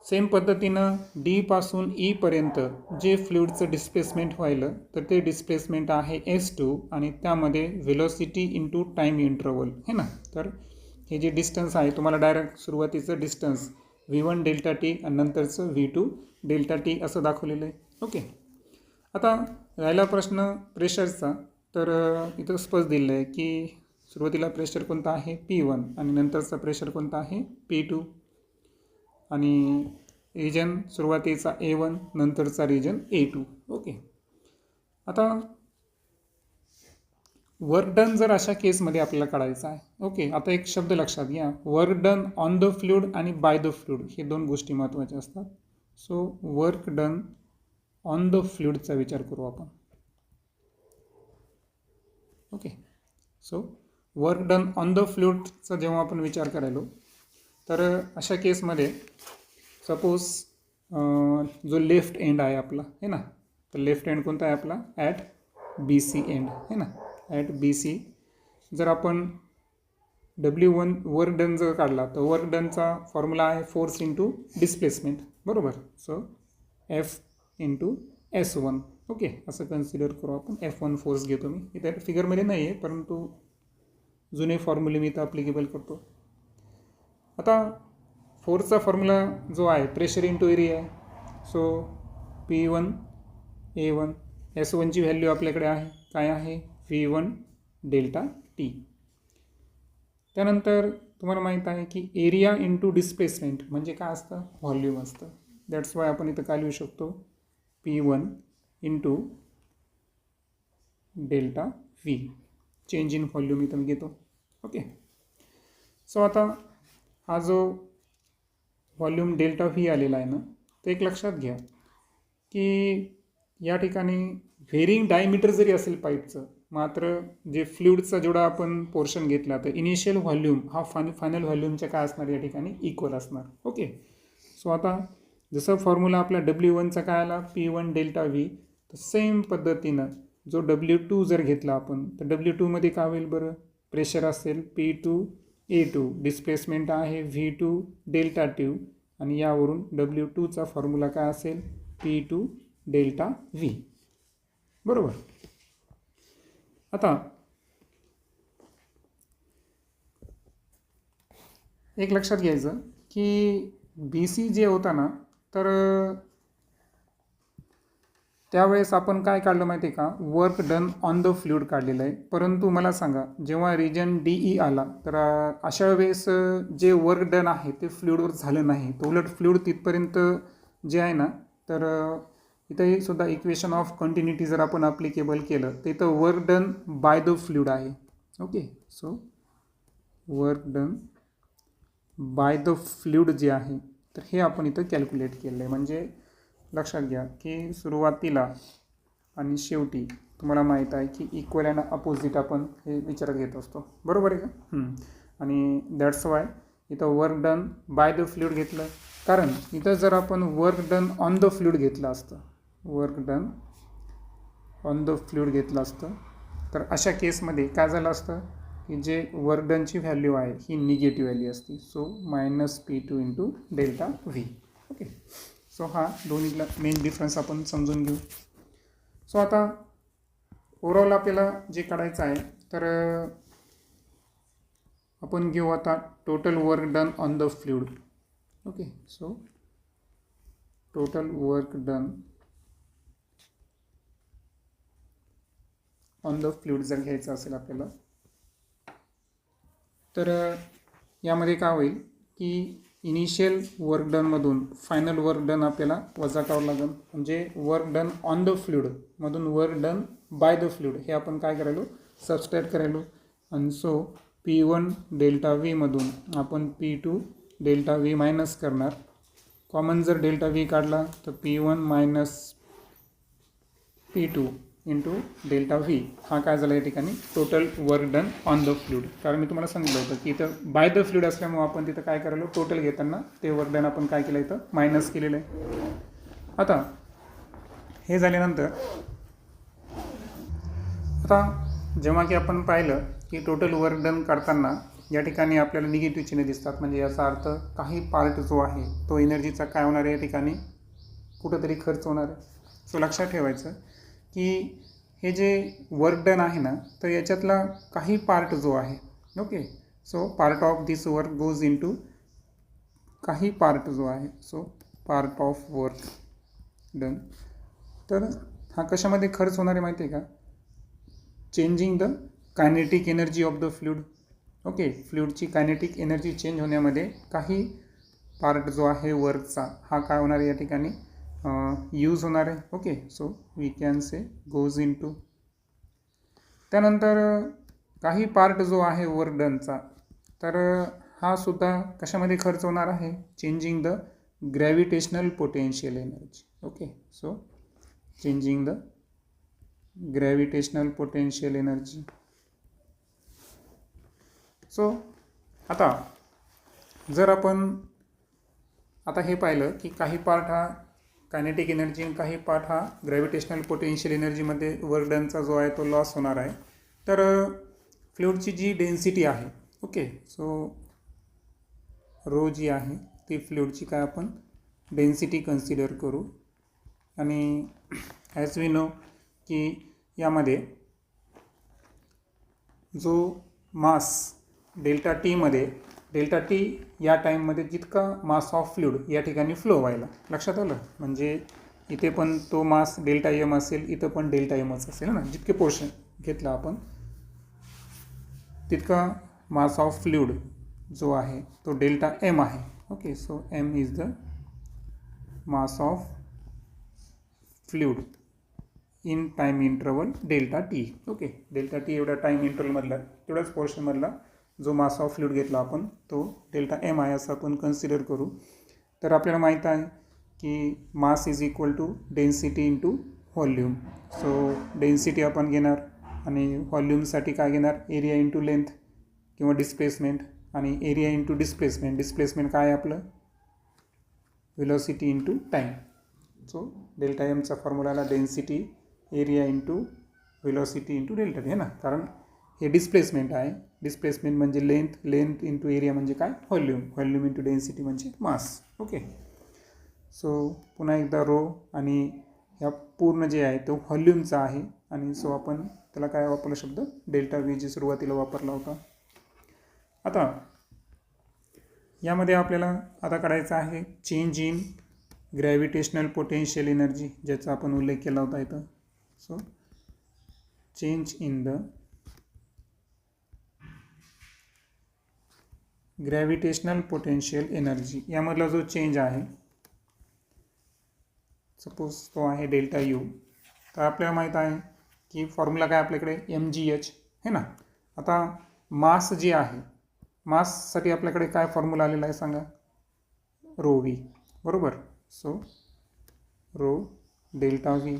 सेम पद्धतीनं D पासून E पर्यंत जे फ्लुइडचं डिस्प्लेसमेंट व्हायलं तर ते डिस्प्लेसमेंट आहे S2 आणि त्यामध्ये व्हेलॉसिटी इंटू टाईम इंटरवल है ना. तर हे जे डिस्टन्स आहे तुम्हाला डायरेक्ट सुरुवातीचं डिस्टन्स V1 Δt आणि नंतरचं V2 Δt असं दाखवलेलं आहे. ओके. आता राहिला प्रश्न प्रेशरचा. तर इथं स्पष्ट दिलेलं आहे की सुरुवातीला प्रेशर कोणता आहे P1 आणि नंतरचा प्रेशर कोणता आहे P2. आणि रिजन सुरुवातीचा A1 नंतरचा रिजन A2. ओके. आता वर्क डन जर अशा केसमध्ये आपल्याला काढायचा आहे. ओके. आता एक शब्द लक्षात घ्या, work done on the fluid आणि बाय द फ्लुइड हे दोन गोष्टी महत्त्वाच्या असतात. So work done on the फ्लुइडचा विचार करू आपण. Okay. So work done on the फ्लुइडचा जेव्हा आपण विचार करायलो तर अशा केसमध्ये सपोज जो लेफ्ट एंड आहे आपला है ना, तर लेफ्ट एंड कोणता आहे आपला, ॲट BC एंड है ना. ॲट BC जर आपण W1 वर्क डन जर काढला तर वर्क डनचा फॉर्म्युला आहे फोर्स इंटू डिस्प्लेसमेंट, बरोबर. So F into S1. Okay. असं कन्सिडर करू आपण. F1 फोर्स घेतो मी, इथे फिगरमध्ये नाही आहे परंतु जुने फॉर्म्युले मी इथं ॲप्लिकेबल करतो. आता फोर्सचा फॉर्म्युला जो आहे प्रेशर इंटू एरिया आहे. So P1 A1. S1ची व्हॅल्यू आपल्याकडे आहे, काय आहे, V1 डेल्टा टी. त्यानंतर तुम्हाला माहीत आहे की एरिया इंटू डिस्प्लेसमेंट म्हणजे काय असतं, व्हॉल्यूम असतं. दॅट्स वाय आपण इथं काय लिहू शकतो, P1 into delta V, change in volume इथं मी घेतो. ओके. सो आता हा जो व्हॉल्यूम डेल्टा V आलेला आहे ना, तर एक लक्षात घ्या की या ठिकाणी व्हेरिंग डायमीटर जरी असेल पाईपचं, मात्र जे फ्लुइडचा जेवढा आपण पोर्शन घेतला तर इनिशियल व्हॉल्यूम हा फायनल व्हॉल्यूमच्या काय असणार या ठिकाणी इक्वल असणार. ओके. सो आता जसं फॉर्म्युला आपला W1चा काय आला, P1 डेल्टा V, तर सेम पद्धतीनं जो W2 जर घेतला आपण तर W2 मध्ये काय होईल बरं, प्रेशर असेल P2 A2, डिस्प्लेसमेंट आहे V2 डेल्टा T, आणि यावरून W2चा फॉर्म्युला काय असेल, P2 डेल्टा V. बरोबर. आता एक लक्षात घ्यायचं की BC जे होता ना, तर त्यावेळेस आपण काय काढलं माहिती आहे का, work done on the fluid काढलेलं आहे. परंतु मला सांगा, जेव्हा रिजन DE आला तर अशा वेळेस जे वर्क डन आहे ते फ्लुइडवर झालं नाही, तर उलट फ्लुइड तिथपर्यंत जे आहे ना, तर इथंही सुद्धा इक्वेशन ऑफ कंटिन्युटी जर आपण अप्लिकेबल केलं तर इथं work done by the fluid आहे. Okay. So work done by the fluid जे आहे तर हे आपण इथं कॅल्क्युलेट केलं आहे. म्हणजे लक्षात घ्या की सुरुवातीला आणि शेवटी तुम्हाला माहीत आहे की इक्वल अँड अपोजिट आपण हे विचारात घेत असतो. बरोबर आहे का. आणि दॅट्स वाय इथं work done by the fluid घेतलं, कारण इथं जर आपण work done on the fluid घेतलं असतं, work done on the fluid घेतलं असतं, तर अशा केसमध्ये काय झालं असतं की जे वर्क डनची व्हॅल्यू आहे ही निगेटिव्ह व्हॅल्यू असते. So -P2 into delta V. Okay. So हा दोन्हीला मेन डिफरन्स आपण समजून घेऊ. सो आता ओव्हरऑल आपल्याला जे काढायचं आहे तर आपण घेऊ आता total work done on the fluid. Okay. So total work done on the fluid जर घ्यायचं असेल आपल्याला, तर यामध्ये काय होईल की इनिशियल वर्क डनमधून फायनल वर्क डन आपल्याला वजा करावं लागेल. म्हणजे वर्क डन ऑन द फ्लुइडमधून work done by the fluid हे आपण काय करायलो, सबस्ट्रॅक्ट करायलो. आणि सो P1 डेल्टा V मधून आपण P2 डेल्टा V मायनस करणार. कॉमन जर डेल्टा V काढला तर P1 minus P2 into delta V हा काय झाला या ठिकाणी total work done on the fluid. कारण मी तुम्हाला सांगितलं होतं की इथं बाय द फ्लुइड असल्यामुळे आपण तिथं काय करायलो, टोटल घेताना ते वर्क डन आपण काय केलं, इथं मायनस केलेलं आहे. आता हे झाल्यानंतर आता जेव्हा की आपण पाहिलं की टोटल वर्क डन करताना या ठिकाणी आपल्याला निगेटिव्ह चिन्ह दिसतात, म्हणजे याचा अर्थ काही पार्ट जो आहे तो एनर्जीचा काय होणार आहे, या ठिकाणी कुठंतरी खर्च होणार आहे. सो लक्षात ठेवायचं की हे जे वर्क डन आहे ना, तर याच्यातला काही पार्ट जो आहे, okay, so part of this work goes into, काही पार्ट जो आहे, so part of work done, तर हा कशामध्ये खर्च होणार आहे माहिती आहे का, changing the kinetic energy of the fluid. Okay. फ्लुइडची कायनेटिक एनर्जी चेंज होण्यामध्ये काही पार्ट जो आहे वर्कचा हा काय होणार आहे या ठिकाणी यूज होणार आहे. Okay. So we can say goes into. त्यानंतर काही पार्ट जो आहे वर्क डनचा, तर हा सुद्धा कशामध्ये खर्च होणार आहे, changing the gravitational potential energy. Okay. So changing the gravitational potential energy. So आता जर आपण आता हे पाहिलं की काही पार्ट हा कायनेटिक एनर्जी आणि काही पार्ट हा ग्रॅव्हिटेशनल पोटेन्शियल एनर्जीमध्ये वर्क डनचा जो आहे तो लॉस होणार आहे. तर फ्लुइडची जी डेन्सिटी आहे, ओके, सो रो जी आहे ती फ्लुइडची काय आपण डेन्सिटी कन्सिडर करू. आणि ॲज वी नो की यामध्ये जो मास डेल्टा टीमध्ये, डेल्टा टी या टाईममध्ये जितका मास ऑफ फ्लुइड या ठिकाणी फ्लो व्हायला, लक्षात आलं, म्हणजे इथे पण तो मास डेल्टा एम असेल, इथं पण डेल्टा एमच असेल ना. जितके पोर्शन घेतला आपण तितका मास ऑफ फ्लुइड जो आहे तो डेल्टा एम आहे. Okay, so M is the mass of fluid in time interval delta T. Okay, delta T एवढ्या टाईम इंटरवलमधला तेवढ्याच पोर्शनमधला जो मास ऑफ फ्लुइड घेतला आपण तो डेल्टा एम आहे असं आपण कन्सिडर करू. तर आपल्याला माहीत आहे की mass is equal to density into volume. So density आपण घेणार आणि व्हॉल्यूमसाठी काय घेणार, एरिया इंटू लेंथ किंवा डिस्प्लेसमेंट. आणि एरिया इंटू डिस्प्लेसमेंट, डिस्प्लेसमेंट काय आपलं velocity into time. So delta एमचा फॉर्म्युलाला density area into velocity into delta T आहे ना, कारण हे डिस्प्लेसमेंट आहे. डिस्प्लेसमेंट म्हणजे लेंथ, लेंथ इंटू एरिया म्हणजे काय व्हॉल्यूम, व्हॉल्यूम इंटू डेन्सिटी म्हणजे मास. ओके, सो पुन्हा एकदा रो आणि ह्या पूर्ण जे आहे तो व्हॉल्यूमचा आहे. आणि सो आपण त्याला काय वापरला शब्द डेल्टा व्ही जी सुरुवातीला वापरला होता. आता यामध्ये आपल्याला आता काढायचं आहे change in gravitational potential energy, ज्याचा आपण उल्लेख केला होता इथं. So change in the gravitational potential energy, यामधला जो चेंज आहे सपोज तो आहे डेल्टा यू. तर आपल्याला माहीत आहे की फॉर्म्युला काय आपल्याकडे एम जी एच है ना. आता मास जे आहे, माससाठी आपल्याकडे काय फॉर्म्युला आलेला आहे सांगा, रो व्ही, बरोबर. सो रो डेल्टा व्ही,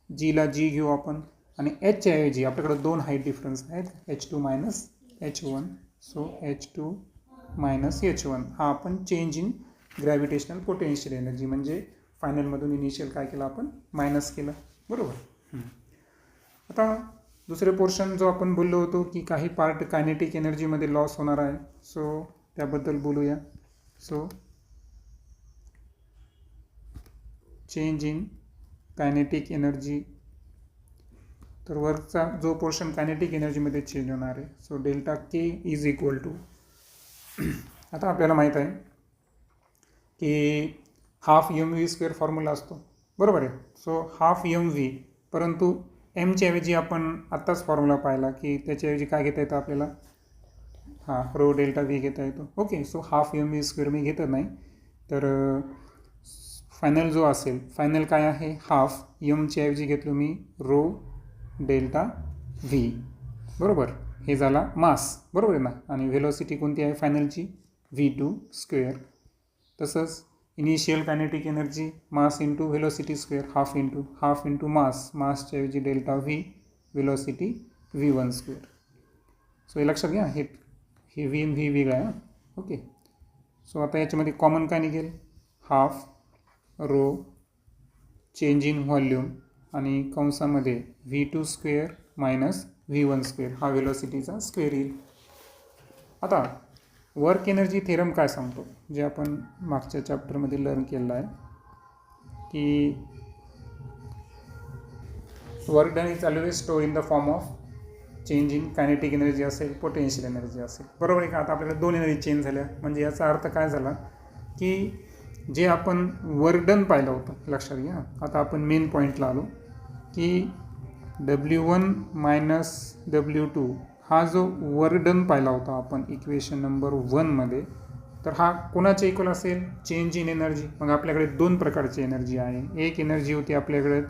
जीला जी घेऊ आपण आणि एचच्या ऐवजी आपल्याकडे दोन हाईट डिफरन्स आहेत, H2 minus H1. So H2 minus H1 हा आपण change in gravitational potential energy म्हणजे फायनलमधून इनिशियल काय केलं आपण मायनस केलं, बरोबर. आता दुसरे पोर्शन जो आपण बोललो होतो की काही पार्ट कायनेटिक एनर्जीमध्ये लॉस होणार आहे, सो त्याबद्दल बोलूया. So change in kinetic energy, तर वरचा जो पोर्शन कायनेटिक एनर्जीमध्ये चेंज होणार आहे. So delta K is equal to, आता आपल्याला माहीत आहे की half M V square formula असतो, बरोबर आहे. सो हाफ एम व्ही, परंतु एमच्या ऐवजी आपण आत्ताच फॉर्म्युला पाहिला की त्याच्याऐवजी काय घेता येतं आपल्याला, रो डेल्टा व्ही घेता येतो. Okay, so half M V square मी घेत नाही. तर फायनल जो असेल, फायनल काय आहे हाफ एमच्या ऐवजी घेतलो मी रो डेल्टा व्ही, बरोबर. हे झाला मास, बरोबर आहे ना. आणि व्हेलॉसिटी कोणती आहे फायनलची V2 स्क्वेअर. तसंच initial kinetic energy mass into velocity square, half into mass, मासच्या ऐवजी delta V, velocity V1 square. So हे लक्षात घ्या, हे व्ही व्ही वेगळा आहे. ओके, सो आता याच्यामध्ये कॉमन काय निघेल, half rho change in volume आणि कंसामध्ये V2 square minus V1 square, हा व्हेलॉसिटीचा स्क्वेअर येईल. आता वर्क एनर्जी थेरम काय सांगतो, जे आपण मागच्या चॅप्टरमध्ये लर्न केलेलं आहे की work done is always store in the form of change in kinetic energy असेल, पोटेन्शियल एनर्जी असेल, बरोबर आहे का. आता आपल्याला दोन एनर्जी चेंज झाल्या, म्हणजे याचा अर्थ काय झाला की जे आपण वर्क डन पाहिलं होतं, लक्षात घ्या. आता आपण मेन पॉईंटला आलो की W1 मायनस W2 हा जो वर्क डन पाहिला होता आपण इक्वेशन नंबर 1मध्ये, तर हा कोणाच्या इक्वल असेल, चेंज इन एनर्जी. मग आपल्याकडे दोन प्रकारची एनर्जी आहे. एक एनर्जी होती आपल्याकडे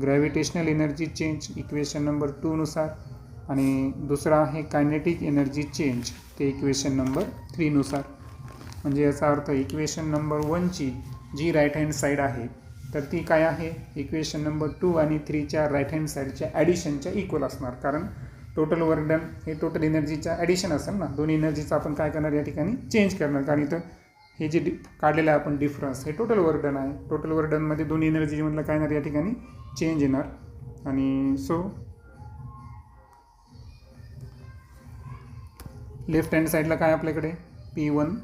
gravitational energy change equation number 2नुसार, आणि दुसरा आहे कायनेटिक एनर्जी चेंज, ते इक्वेशन नंबर 3नुसार. म्हणजे याचा अर्थ इक्वेशन नंबर 1ची जी राईट हँड साईड आहे तर ती काय आहे, इक्वेशन नंबर 2 आणि 3च्या राईट हँड साईडच्या ॲडिशनच्या इक्वल असणार. कारण टोटल वर्क डन हे टोटल एनर्जीच्या ॲडिशन असेल ना. दोन्ही एनर्जीचं आपण काय करणार या ठिकाणी चेंज करणार, कारण इथं हे जे काढलेलं आहे आपण डिफरन्स हे टोटल वर्क डन आहे. टोटल वर्क डनमध्ये दोन्ही एनर्जीमधलं काय येणार या ठिकाणी चेंज येणार. आणि सो लेफ्ट हँड साईडला काय आपल्याकडे P1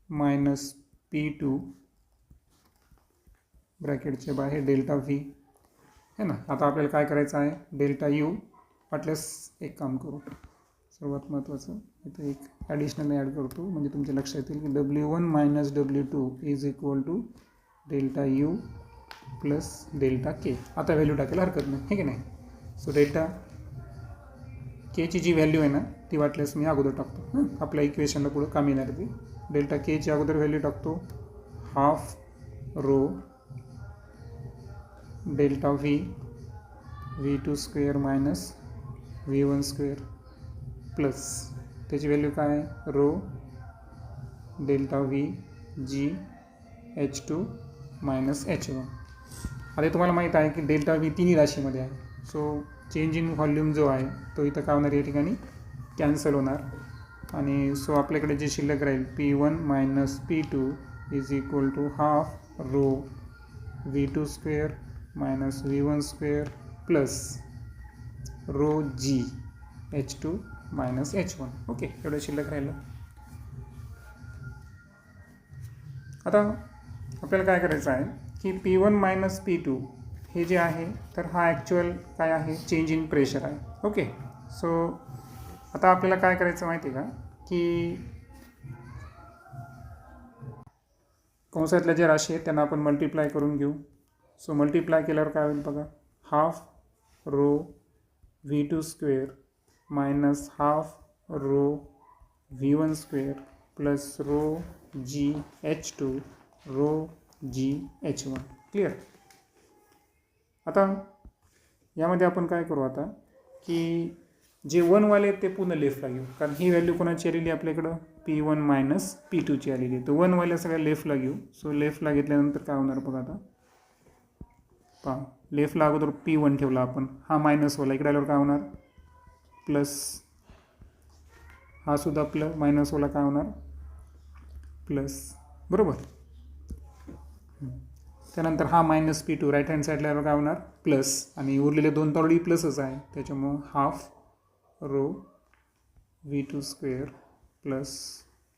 मायनस P2 ब्रॅकेटच्या बाहेर डेल्टा व्ही है ना. आता आपल्याला काय करायचं आहे, डेल्टा यू वाटल्यास एक काम करू, सर्वात महत्त्वाचं इथं एक ॲडिशनल ॲड करतो म्हणजे तुमच्या लक्षात येईल की W1 minus W2 is equal to delta U plus delta K. आता व्हॅल्यू टाकायला हरकत नाही, हे की नाही. सो डेल्टा केची जी व्हॅल्यू आहे ना ती वाटल्यास मी अगोदर टाकतो. आपल्या इक्वेशनला पुढं कामी येणार ती. डेल्टा केची अगोदर व्हॅल्यू टाकतो, half rho delta V2 square minus V1 square plus त्याची व्हॅल्यू काय आहे, row delta VG H2 minus H1. आता तुम्हाला माहीत आहे की डेल्टा V तिन्ही राशीमध्ये आहे. सो चेंज इन व्हॉल्यूम जो आहे तो इथं काय होणार, या ठिकाणी कॅन्सल होणार. आणि सो आपल्याकडे जे शिल्लक राहील P1 minus P2 is equal to half rho V2 square minus V1 square plus rho G H2 minus H1. Okay, एवढं शिल्लक राहिलं. आता आपल्याला काय करायचं आहे की P1 मायनस P2 हे जे आहे तर हा ॲक्च्युअल काय आहे, चेंज इन प्रेशर आहे. ओके, सो आता आपल्याला काय करायचं माहिती आहे का की कंसातल्या ज्या राशी आहेत त्यांना आपण मल्टिप्लाय करून घेऊ. सो मल्टिप्लाय केल्यावर काय होईल बघा, half rho V2 square minus half rho V1 square plus rho G H2 rho G H1. Clear. आता यामध्ये आपण काय करू आता की जे 1 वाले ते पुन्हा लेफ्टला घेऊ, कारण ही व्हॅल्यू कोणाची आलेली आपल्याकडं, P1 मायनस P2ची आलेली. तर 1 वाल्या सगळ्या लेफ्टला घेऊ. सो लेफ्टला घेतल्यानंतर काय होणार बघा, आता पहा लेफ्टला अगोदर P1 ठेवला आपण, हा मायनसवाला इकडे आल्यावर काय होणार, प्लस हा सुद्धा प्लस मायनसवाला काय होणार प्लस, बरोबर. त्यानंतर हा मायनस P2 राईट हँड साईडला काय होणार प्लस, आणि उरलेले दोन तर ऑलरेडी प्लसच आहे, त्याच्यामुळं half rho V2 square plus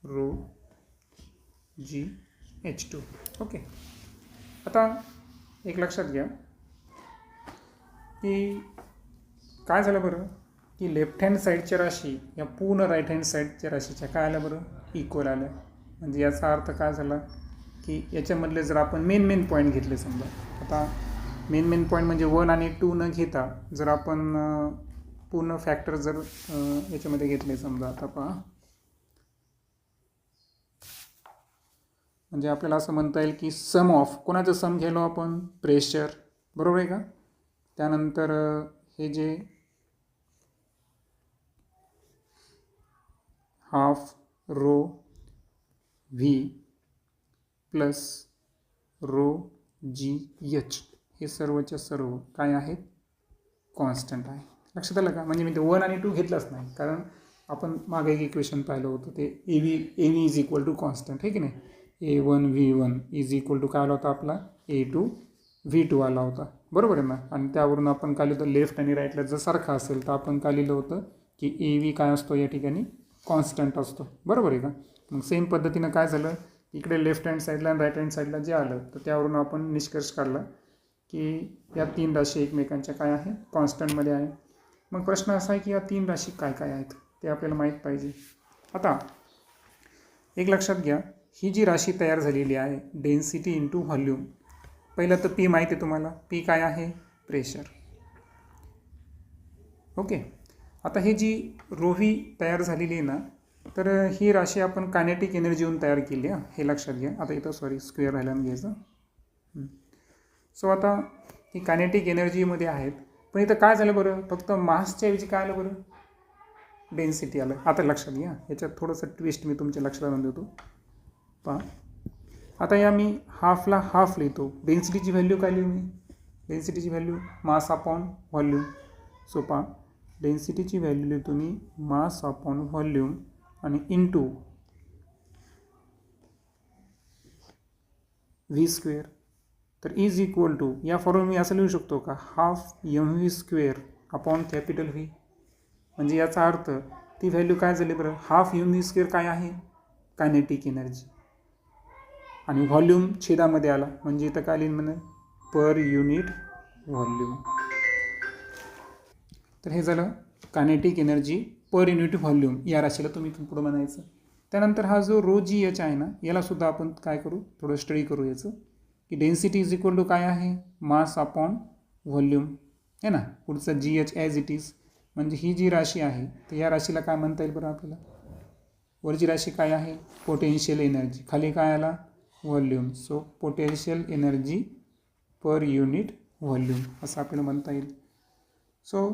rho G H2. Okay, आता एक लक्षात घ्या की काय झालं बरं की लेफ्ट हँड साईडच्या राशी या पूर्ण राईट हँड साईडच्या राशीच्या काय आलं बरं, इक्वल आलं. म्हणजे याचा अर्थ काय झाला की याच्यामधले जर आपण मेन पॉईंट घेतले, समजा आता मेन पॉईंट म्हणजे 1 आणि 2 न घेता जर आपण पूर्ण फॅक्टर जर याच्यामध्ये घेतले, समजा आता पहा, म्हणजे आपल्याला असं म्हणता येईल की सम ऑफ कोणाचं सम घ्यायलो आपण, प्रेशर, बरोबर आहे का. त्यानंतर हे जे half rho V plus row GH हे सर्वच्या सर्व काय आहेत, कॉन्स्टंट आहे. लक्षात आलं का. म्हणजे मी ते 1 आणि 2 घेतलंच नाही, कारण आपण मागे एक इक्वेशन पाहिलं होतं ते AV is equal to constant, आहे की नाही. A1 V1 is equal to काय आला होता आपला, A2 V2 आला होता, बरोबर आहे ना. आणि त्यावरून आपण काय लिहिलं, लेफ्ट आणि राईटला जर सारखं असेल तर आपण काय लिहिलं होतं की AV काय असतो या ठिकाणी, कॉन्स्टंट असतो, बरोबर आहे का. मग सेम पद्धतीनं काय झालं, इकडे लेफ्ट हँड साईडला आणि राईट हँड साईडला जे आलं तर त्यावरून आपण निष्कर्ष काढला की या 3 राशी एकमेकांच्या काय आहे, कॉन्स्टंटमध्ये आहे. मग प्रश्न असा आहे की या 3 राशी काय काय आहेत ते आपल्याला माहीत पाहिजे. आता एक लक्षात घ्या, ही जी राशी तयार झालेली आहे डेन्सिटी इंटू व्हॉल्यूम, पहिलं तर P माहिती आहे तुम्हाला, P काय आहे, प्रेशर. ओके, आता ही जी रोही तयार झालेली आहे ना, तर ही राशी आपण कायनेटिक एनर्जीहून तयार केली आहे, हे लक्षात घ्या. आता इथं स्क्वेअर राहिल्यानं घ्यायचं. सो आता ही कायनेटिक एनर्जीमध्ये आहेत, पण इथं काय झालं बरं, फक्त मासच्या ऐवजी काय आलं बरं, डेन्सिटी आलं. आता लक्षात घ्या, याच्यात थोडंसं ट्विस्ट मी तुमच्या लक्षात आणून देतो. पहा आता या मी हाफला हाफ लिहितो, डेन्सिटीची व्हॅल्यू काय लिहू मी, डेन्सिटीची value mass upon volume. So पहा डेन्सिटीची व्हॅल्यू लिहितो मी मास अपॉन व्हॉल्यूम आणि इंटू V स्क्वेअर. तर इज इक्वल टू या फॉर्म्युला मी असं लिहू शकतो का, half MV square upon capital V. म्हणजे याचा अर्थ ती व्हॅल्यू काय झाली बरं, हाफ MV स्क्वेअर काय आहे, कायनेटिक एनर्जी, आणि व्हॉल्यूम छेदामध्ये आला म्हणजे इथं काय लिहिलं म्हणे, पर युनिट व्हॉल्यूम. तर हे झालं kinetic energy per unit volume, या राशीला तुम्ही इथून पुढं म्हणायचं. त्यानंतर हा जो रो GH आहे ना, यालासुद्धा आपण काय करू, थोडं स्टडी करू याचं. की डेन्सिटी इज इक्वल टू काय आहे, मास अपॉन व्हॉल्यूम आहे ना. पुढचं GH ॲज इट इज, म्हणजे ही जी राशी आहे तर या राशीला काय म्हणता येईल बरं आपल्याला. वरची राशी काय आहे, पोटेन्शियल एनर्जी, खाली काय आला, volume. So potential energy per unit volume असं आपल्याला म्हणता येईल. सो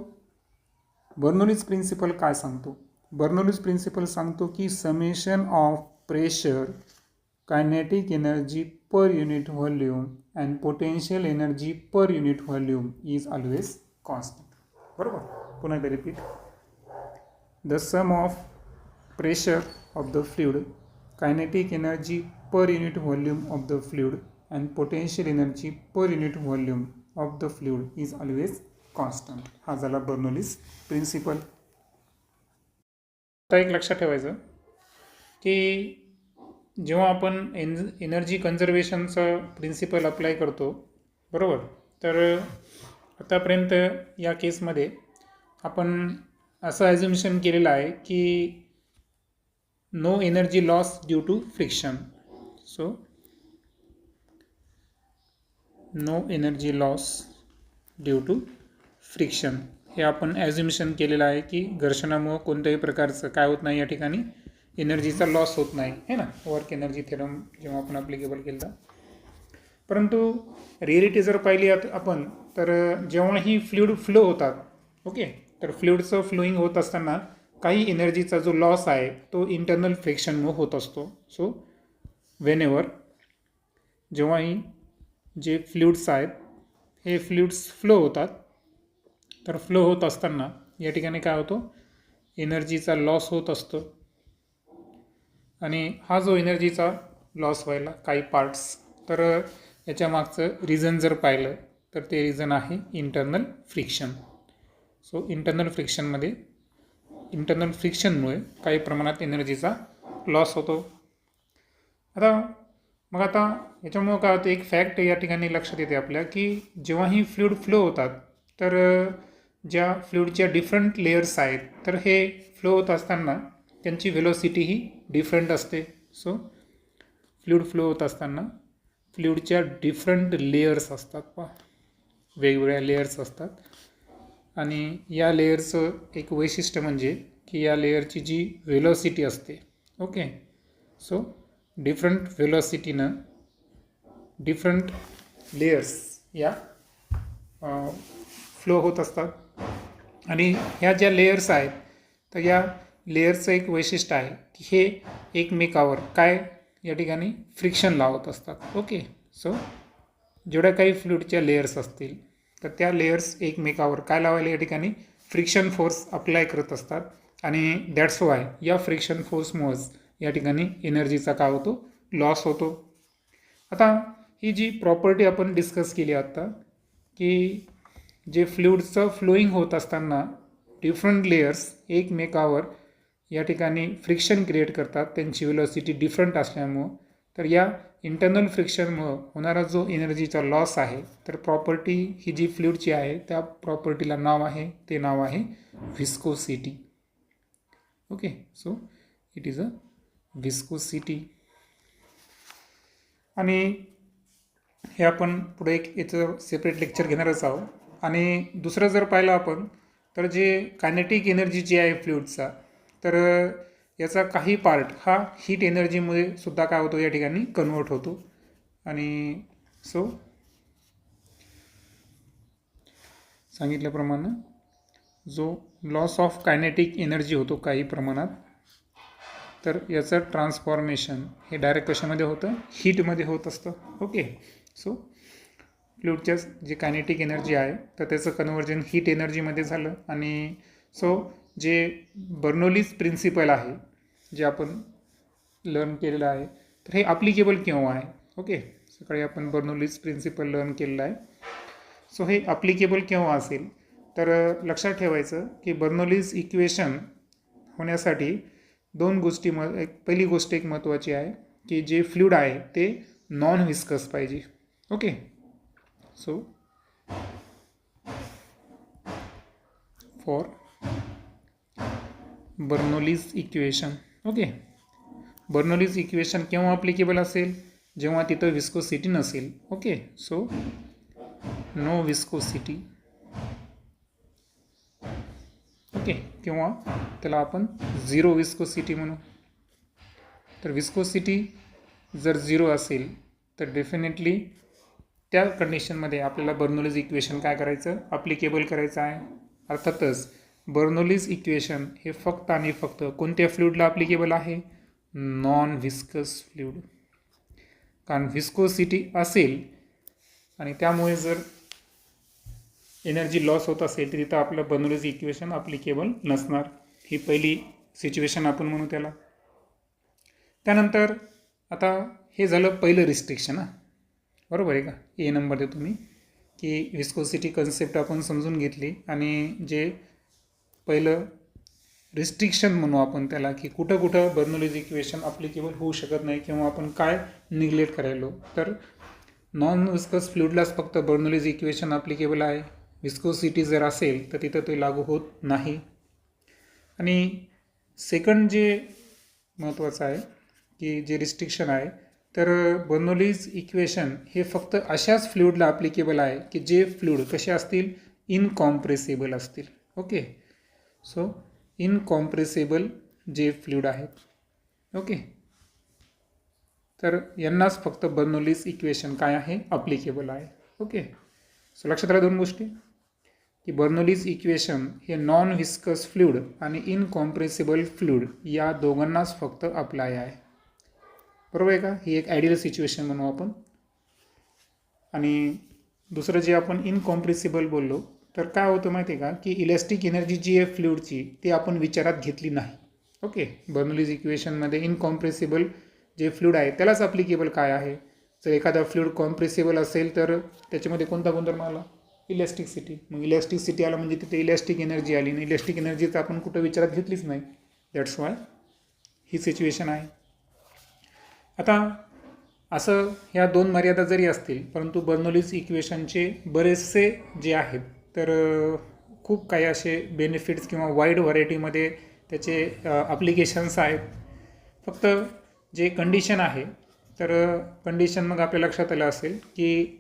बर्नौलीज प्रिन्सिपल काय सांगतो, बर्नौलीज प्रिन्सिपल सांगतो की summation of pressure, kinetic energy per unit volume and potential energy per unit volume is always constant. बरोबर. पुन्हा एकदा repeat. The sum of pressure of the fluid, kinetic energy per unit volume of the fluid and potential energy per unit volume of the fluid is always constant. हा झाला Bernoulli's principal. आता एक लक्षात ठेवायचं की जेव्हा आपण एनर्जी कन्झर्वेशनचं प्रिन्सिपल अप्लाय करतो, बरोबर, तर आतापर्यंत या केसमध्ये आपण असं ॲझ्युम्शन केलेलं आहे की no energy loss due to friction. So no energy loss due to friction हे आपण ॲझ्युम्शन केलेलं आहे की घर्षणामुळं कोणत्याही प्रकारचं काय होत नाही, या ठिकाणी एनर्जीचा लॉस होत नाही, है ना, वर्क एनर्जी थेरम जेव्हा आपण ॲप्लिकेबल केलं. परंतु रिॲलिटी जर पाहिली आपण तर जेव्हाही फ्लुइड फ्लो होतात, ओके, तर फ्लुइडचं फ्लोईंग होत असताना काही एनर्जीचा जो लॉस आहे तो इंटरनल फ्रिक्शनमुळे होत असतो. सो वेनेवर जेव्हाही जे फ्लुइड्स आहेत हे फ्लुइड्स फ्लो होतात, तर फ्लो होत असताना या ठिकाणी काय होतो, एनर्जीचा लॉस होत असतो. आणि हा जो एनर्जीचा लॉस व्हायला काही पार्ट्स, तर याच्या मागचं रिझन जर पाहिलं तर ते रिझन आहे इंटरनल फ्रिक्शन. सो इंटरनल फ्रिक्शनमुळे काही प्रमाणात एनर्जीचा लॉस होतो. आता याच्यामुळं काय होतं, एक फॅक्ट या ठिकाणी लक्षात येते आपल्या की जेव्हाही फ्लुइड फ्लो होतात तर ज्या फ्लुइडच्या डिफरंट लेयर्स आहेत तर हे फ्लो होत असताना त्यांची व्हेलॉसिटी ही डिफरंट असते. सो फ्लुइड फ्लो होत असताना फ्लुइडच्या डिफरंट लेयर्स असतात, वेगवेगळ्या लेयर्स असतात. आणि या लेयरचं एक वैशिष्ट्य म्हणजे की या लेयरची जी व्हेलॉसिटी असते, ओके, सो डिफरंट व्हेलॉसिटीनं डिफरंट लेयर्स या फ्लो होत असतात. आणि ह्या ज्या लेयर्स आहेत तर या लेयरचं एक वैशिष्ट्य आहे की हे एकमेकावर काय या ठिकाणी फ्रिक्शन लावत असतात, ओके. सो जेवढ्या काही फ्लुइडच्या लेयर्स असतील तर त्या लेयर्स एकमेकावर काय लावायला या ठिकाणी फ्रिक्शन फोर्स अप्लाय करत असतात. आणि दॅट्स वाय या फ्रिक्शन फोर्समुळेच या ठिकाणी एनर्जीचा काय होतो, लॉस होतो. आता ही जी प्रॉपर्टी आपण डिस्कस केली आत्ता की जे फ्लुइडचं फ्लोईंग होत असताना डिफरंट लेयर्स एकमेकावर या ठिकाणी फ्रिक्शन क्रिएट करतात, त्यांची व्हेलॉसिटी डिफरंट असल्यामुळं. तर या इंटरनल फ्रिक्शनमुळं होणारा जो एनर्जीचा लॉस आहे, तर प्रॉपर्टी ही जी फ्लुइडची आहे त्या प्रॉपर्टीला नाव आहे, ते नाव आहे viscosity, okay. So it is a viscosity. आणि हे आपण पुढे एक याचं सेपरेट लेक्चर घेणारच आहोत. आणि दुसरं जर पाहिलं आपण तर जे कायनेटिक एनर्जी जी आहे फ्लुइडचा, तर याचा काही पार्ट हा हीट एनर्जीमुळे सुद्धा काय होतो, या ठिकाणी कन्वर्ट होतो. आणि सो सांगितल्याप्रमाणे जो लॉस ऑफ कायनेटिक एनर्जी होतो काही प्रमाणात, तर याचं ट्रान्सफॉर्मेशन हे डायरेक्ट कशामध्ये होतं, हीटमध्ये होत असतं, ओके. सो फ्लुइडच्या जे कायनेटिक एनर्जी आहे तर त्याचं कन्व्हर्जन हीट एनर्जीमध्ये झालं. आणि सो जे बर्नौलीज प्रिन्सिपल आहे जे आपण लर्न केलेलं आहे, तर हे ॲप्लिकेबल केव्हा आहे, ओके. सकाळी आपण बर्नौलीज प्रिन्सिपल लर्न केलेलं आहे. सो हे ॲप्लिकेबल केव्हा असेल, तर लक्षात ठेवायचं की बर्नौलीज इक्वेशन होण्यासाठी दोन गोष्टी पहिली गोष्ट एक महत्त्वाची आहे की जे फ्लुइड आहे ते नॉन व्हिस्कस पाहिजे, okay. So for Bernoulli's equation, okay, Bernoulli's equation केव्हा ॲप्लिकेबल असेल, जेव्हा तिथं विस्कोसिटी नसेल. Okay, so no viscosity. Okay, किंवा त्याला आपण झिरो विस्कोसिटी म्हणू. तर विस्कोसिटी जर झिरो असेल तर डेफिनेटली त्या कंडिशनमध्ये आपल्याला बर्नौलीज इक्वेशन काय करायचं, अप्लिकेबल करायचं आहे. अर्थातच बर्नौलीज इक्वेशन हे फक्त आणि फक्त कोणत्या फ्लुइडला अप्लिकेबल आहे, नॉन व्हिस्कस फ्लुइड. कारण व्हिस्कोसिटी असेल आणि त्यामुळे जर एनर्जी लॉस होत असेल तर तिथं आपलं बर्नौलीज इक्वेशन अप्लिकेबल नसणार. ही पहिली सिच्युएशन आपण म्हणू त्याला. त्यानंतर आता हे झालं पहिलं रिस्ट्रिक्शन. बरोबर आहे का. ए नंबर देतो मी की विस्कोसिटी कन्सेप्ट आपण समजून घेतली आणि जे पहिलं रिस्ट्रिक्शन म्हणू आपण त्याला की कुठं कुठं बर्नौलीज इक्वेशन अप्लिकेबल होऊ शकत नाही किंवा आपण काय निग्लेक्ट करायलो. तर नॉन विस्कस फ्लुइडलाच फक्त बर्नौलीज इक्वेशन अप्लिकेबल आहे. विस्कोसिटी जर असेल तर तिथं ते लागू होत नाही. आणि सेकंड जे महत्त्वाचं आहे की जे रिस्ट्रिक्शन आहे, तर बर्नौलीज इक्वेशन हे फक्त अशाच फ्लुइडला अप्लिकेबल आहे की जे फ्लुइड कसे असतील, इनकॉम्प्रेसिबल असतील. ओके, सो इनकॉम्प्रेसिबल जे फ्लुइड आहेत. ओके, तर यांनाच फक्त बर्नौलीज इक्वेशन काय आहे, अप्लिकेबल आहे. ओके, सो लक्षात आल्या दोन गोष्टी की बर्नौलीज इक्वेशन हे नॉन व्हिस्कस फ्लुइड आणि इनकॉम्प्रेसिबल फ्लुइड या दोघांनाच फक्त अप्लाय आहे. बरोबर आहे का. ही एक आयडियल सिच्युएशन म्हणू आपण. आणि दुसरं जे आपण इनकॉम्प्रेसिबल बोललो तर काय होतं माहिती आहे का की इलॅस्टिक एनर्जी जी आहे फ्लुइडची ती आपण विचारात घेतली नाही. ओके, बर्नौलीज इक्वेशनमध्ये इनकॉम्प्रेसिबल जे फ्लुइड आहे त्यालाच अप्लिकेबल काय आहे. जर एखादा फ्लुइड कॉम्प्रेसिबल असेल तर त्याच्यामध्ये कोणता गुणधर्म आला, इलॅस्टिसिटी. मग इलॅस्टिसिटी आला म्हणजे तिथे इलॅस्टिक एनर्जी आली आणि इलॅस्टिक एनर्जीच आपण कुठं विचारात घेतलीच नाही. दॅट्स वाय ही सिच्युएशन आहे. आता असं ह्या दोन मर्यादा जरी असतील परंतु बर्नौलीज इक्वेशनचे बरेचसे जे आहेत तर खूप काही असे बेनिफिट्स किंवा वाईड व्हरायटीमध्ये त्याचे ॲप्लिकेशन्स आहेत. फक्त जे कंडिशन आहे तर कंडिशन मग आपल्या लक्षात आलं असेल की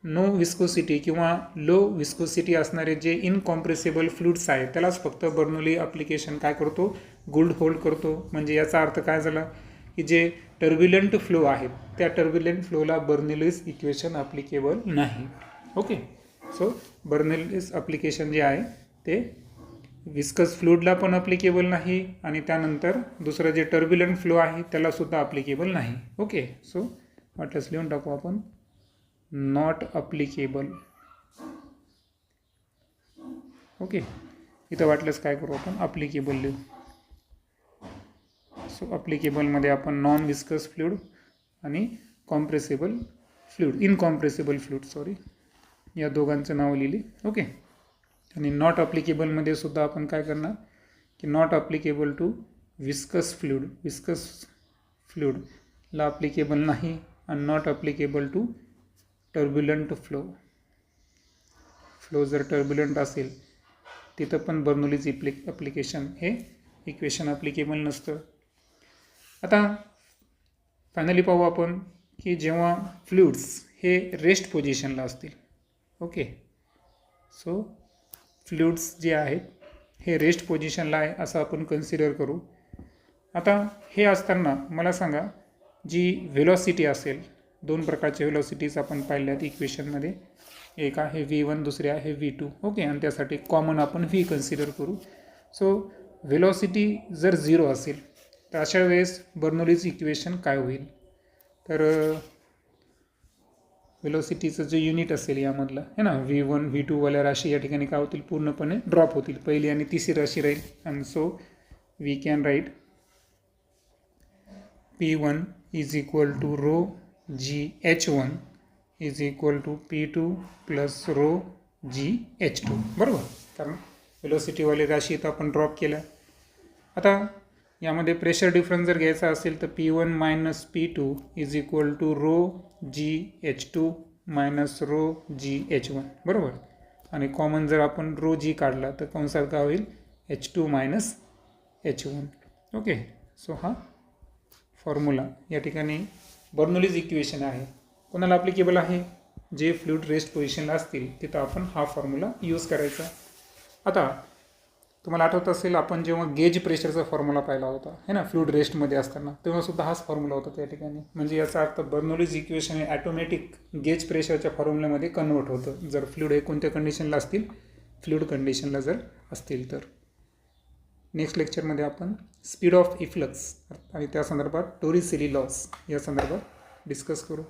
नो विस्कोसिटी किंवा लो विस्कोसिटी असणारे जे इनकॉम्प्रेसिबल फ्लुइड्स आहेत त्यालाच फक्त बर्नौली ॲप्लिकेशन काय करतो, गुड होल्ड करतो. म्हणजे याचा अर्थ काय झाला की जे टर्ब्युलंट फ्लो आहेत त्या टर्ब्युलंट फ्लोला बर्नौलीज इक्वेशन ॲप्लिकेबल नाही. ओके, सो बर्नौलीज ॲप्लिकेशन जे आहे ते विस्कस फ्लुइडला पण अप्लिकेबल नाही आणि त्यानंतर दुसरं जे टर्ब्युलंट फ्लो आहे त्यालासुद्धा अप्लिकेबल नाही. ओके, सो वाटलंच लिहून टाकू आपण नॉट अप्लिकेबल. ओके, इथं वाटलंच काय करू आपण अप्लिकेबल लिहू. सो अप्लिकेबलमध्ये आपण नॉन विस्कस फ्लुइड आणि compressible fluid, incompressible fluid sorry, या दोघांचं नाव लिहिली. ओके, आणि नॉट अप्लिकेबलमध्ये सुद्धा आपण काय करणार की not applicable to viscous fluid, viscous फ्लुइडला अप्लिकेबल नाही आणि not applicable to turbulent flow. Flow जर टर्ब्युलंट असेल तिथं पण बर्नौलीज ॲप्लिकेशन हे इक्वेशन अप्लिकेबल नसतं. आता फायनली पाहू आपण की जेव्हा फ्लुइड्स हे रेस्ट पोझिशनला असतील. ओके, सो फ्लुइड्स जे आहेत हे रेस्ट पोझिशनला आहे असं आपण कन्सिडर करू. आता हे असताना मला सांगा जी व्हेलॉसिटी असेल, दोन प्रकारच्या व्हेलॉसिटीज आपण पाहिल्यात इक्वेशनमध्ये, एक आहे V1 दुसरे आहे V2. ओके, आणि त्यासाठी कॉमन आपण V कन्सिडर करू. सो व्हेलॉसिटी जर झिरो असेल तर अशा वेळेस बर्नौलीज इक्वेशन काय होईल, तर व्हेलॉसिटीचं जे युनिट असेल यामधलं आहे ना V1 V2 वाल्या राशी या ठिकाणी काय होतील, पूर्णपणे ड्रॉप होतील. पहिली आणि तिसरी राशी राहील. And so we can write P1 is equal to rho G H1 is equal to P2 plus rho G H2. बरोबर, कारण व्हेलॉसिटीवाली राशी तर आपण ड्रॉप केल्या. आता यामध्ये प्रेशर डिफरन्स जर घ्यायचा असेल तर P1 minus P2 is equal to rho G H2 minus rho G H1. बरोबर, आणि कॉमन जर आपण रो जी काढला तर कंसात काय होईल, H2 minus H1. Okay, so हा फॉर्म्युला या ठिकाणी बर्नौलीज इक्वेशन आहे. कोणाला ॲप्लिकेबल आहे? जे फ्लुइड रेस्ट पोझिशनला असतील तिथं आपण हा फॉर्म्युला यूज करायचा. आता तुम्हाला आठवत असेल आपण जेव्हा गेज प्रेशरचा फॉर्म्युला पाहिला होता है ना, फ्लुइड रेस्टमध्ये असताना, तेव्हासुद्धा हाच फॉर्म्युला होता त्या ठिकाणी. म्हणजे याचा अर्थ बर्नौलीज इक्वेशन हे ॲटोमॅटिक गेज प्रेशरच्या फॉर्म्युल्यामध्ये कन्वर्ट होतं जर फ्लुइड हे कोणत्या कंडिशनला असतील, फ्लुइड कंडिशनला जर असतील तर. नेक्स्ट लेक्चरमध्ये आपण स्पीड ऑफ इफ्लक्स आणि त्या संदर्भात टोरिसेली लॉस या संदर्भात डिस्कस करू.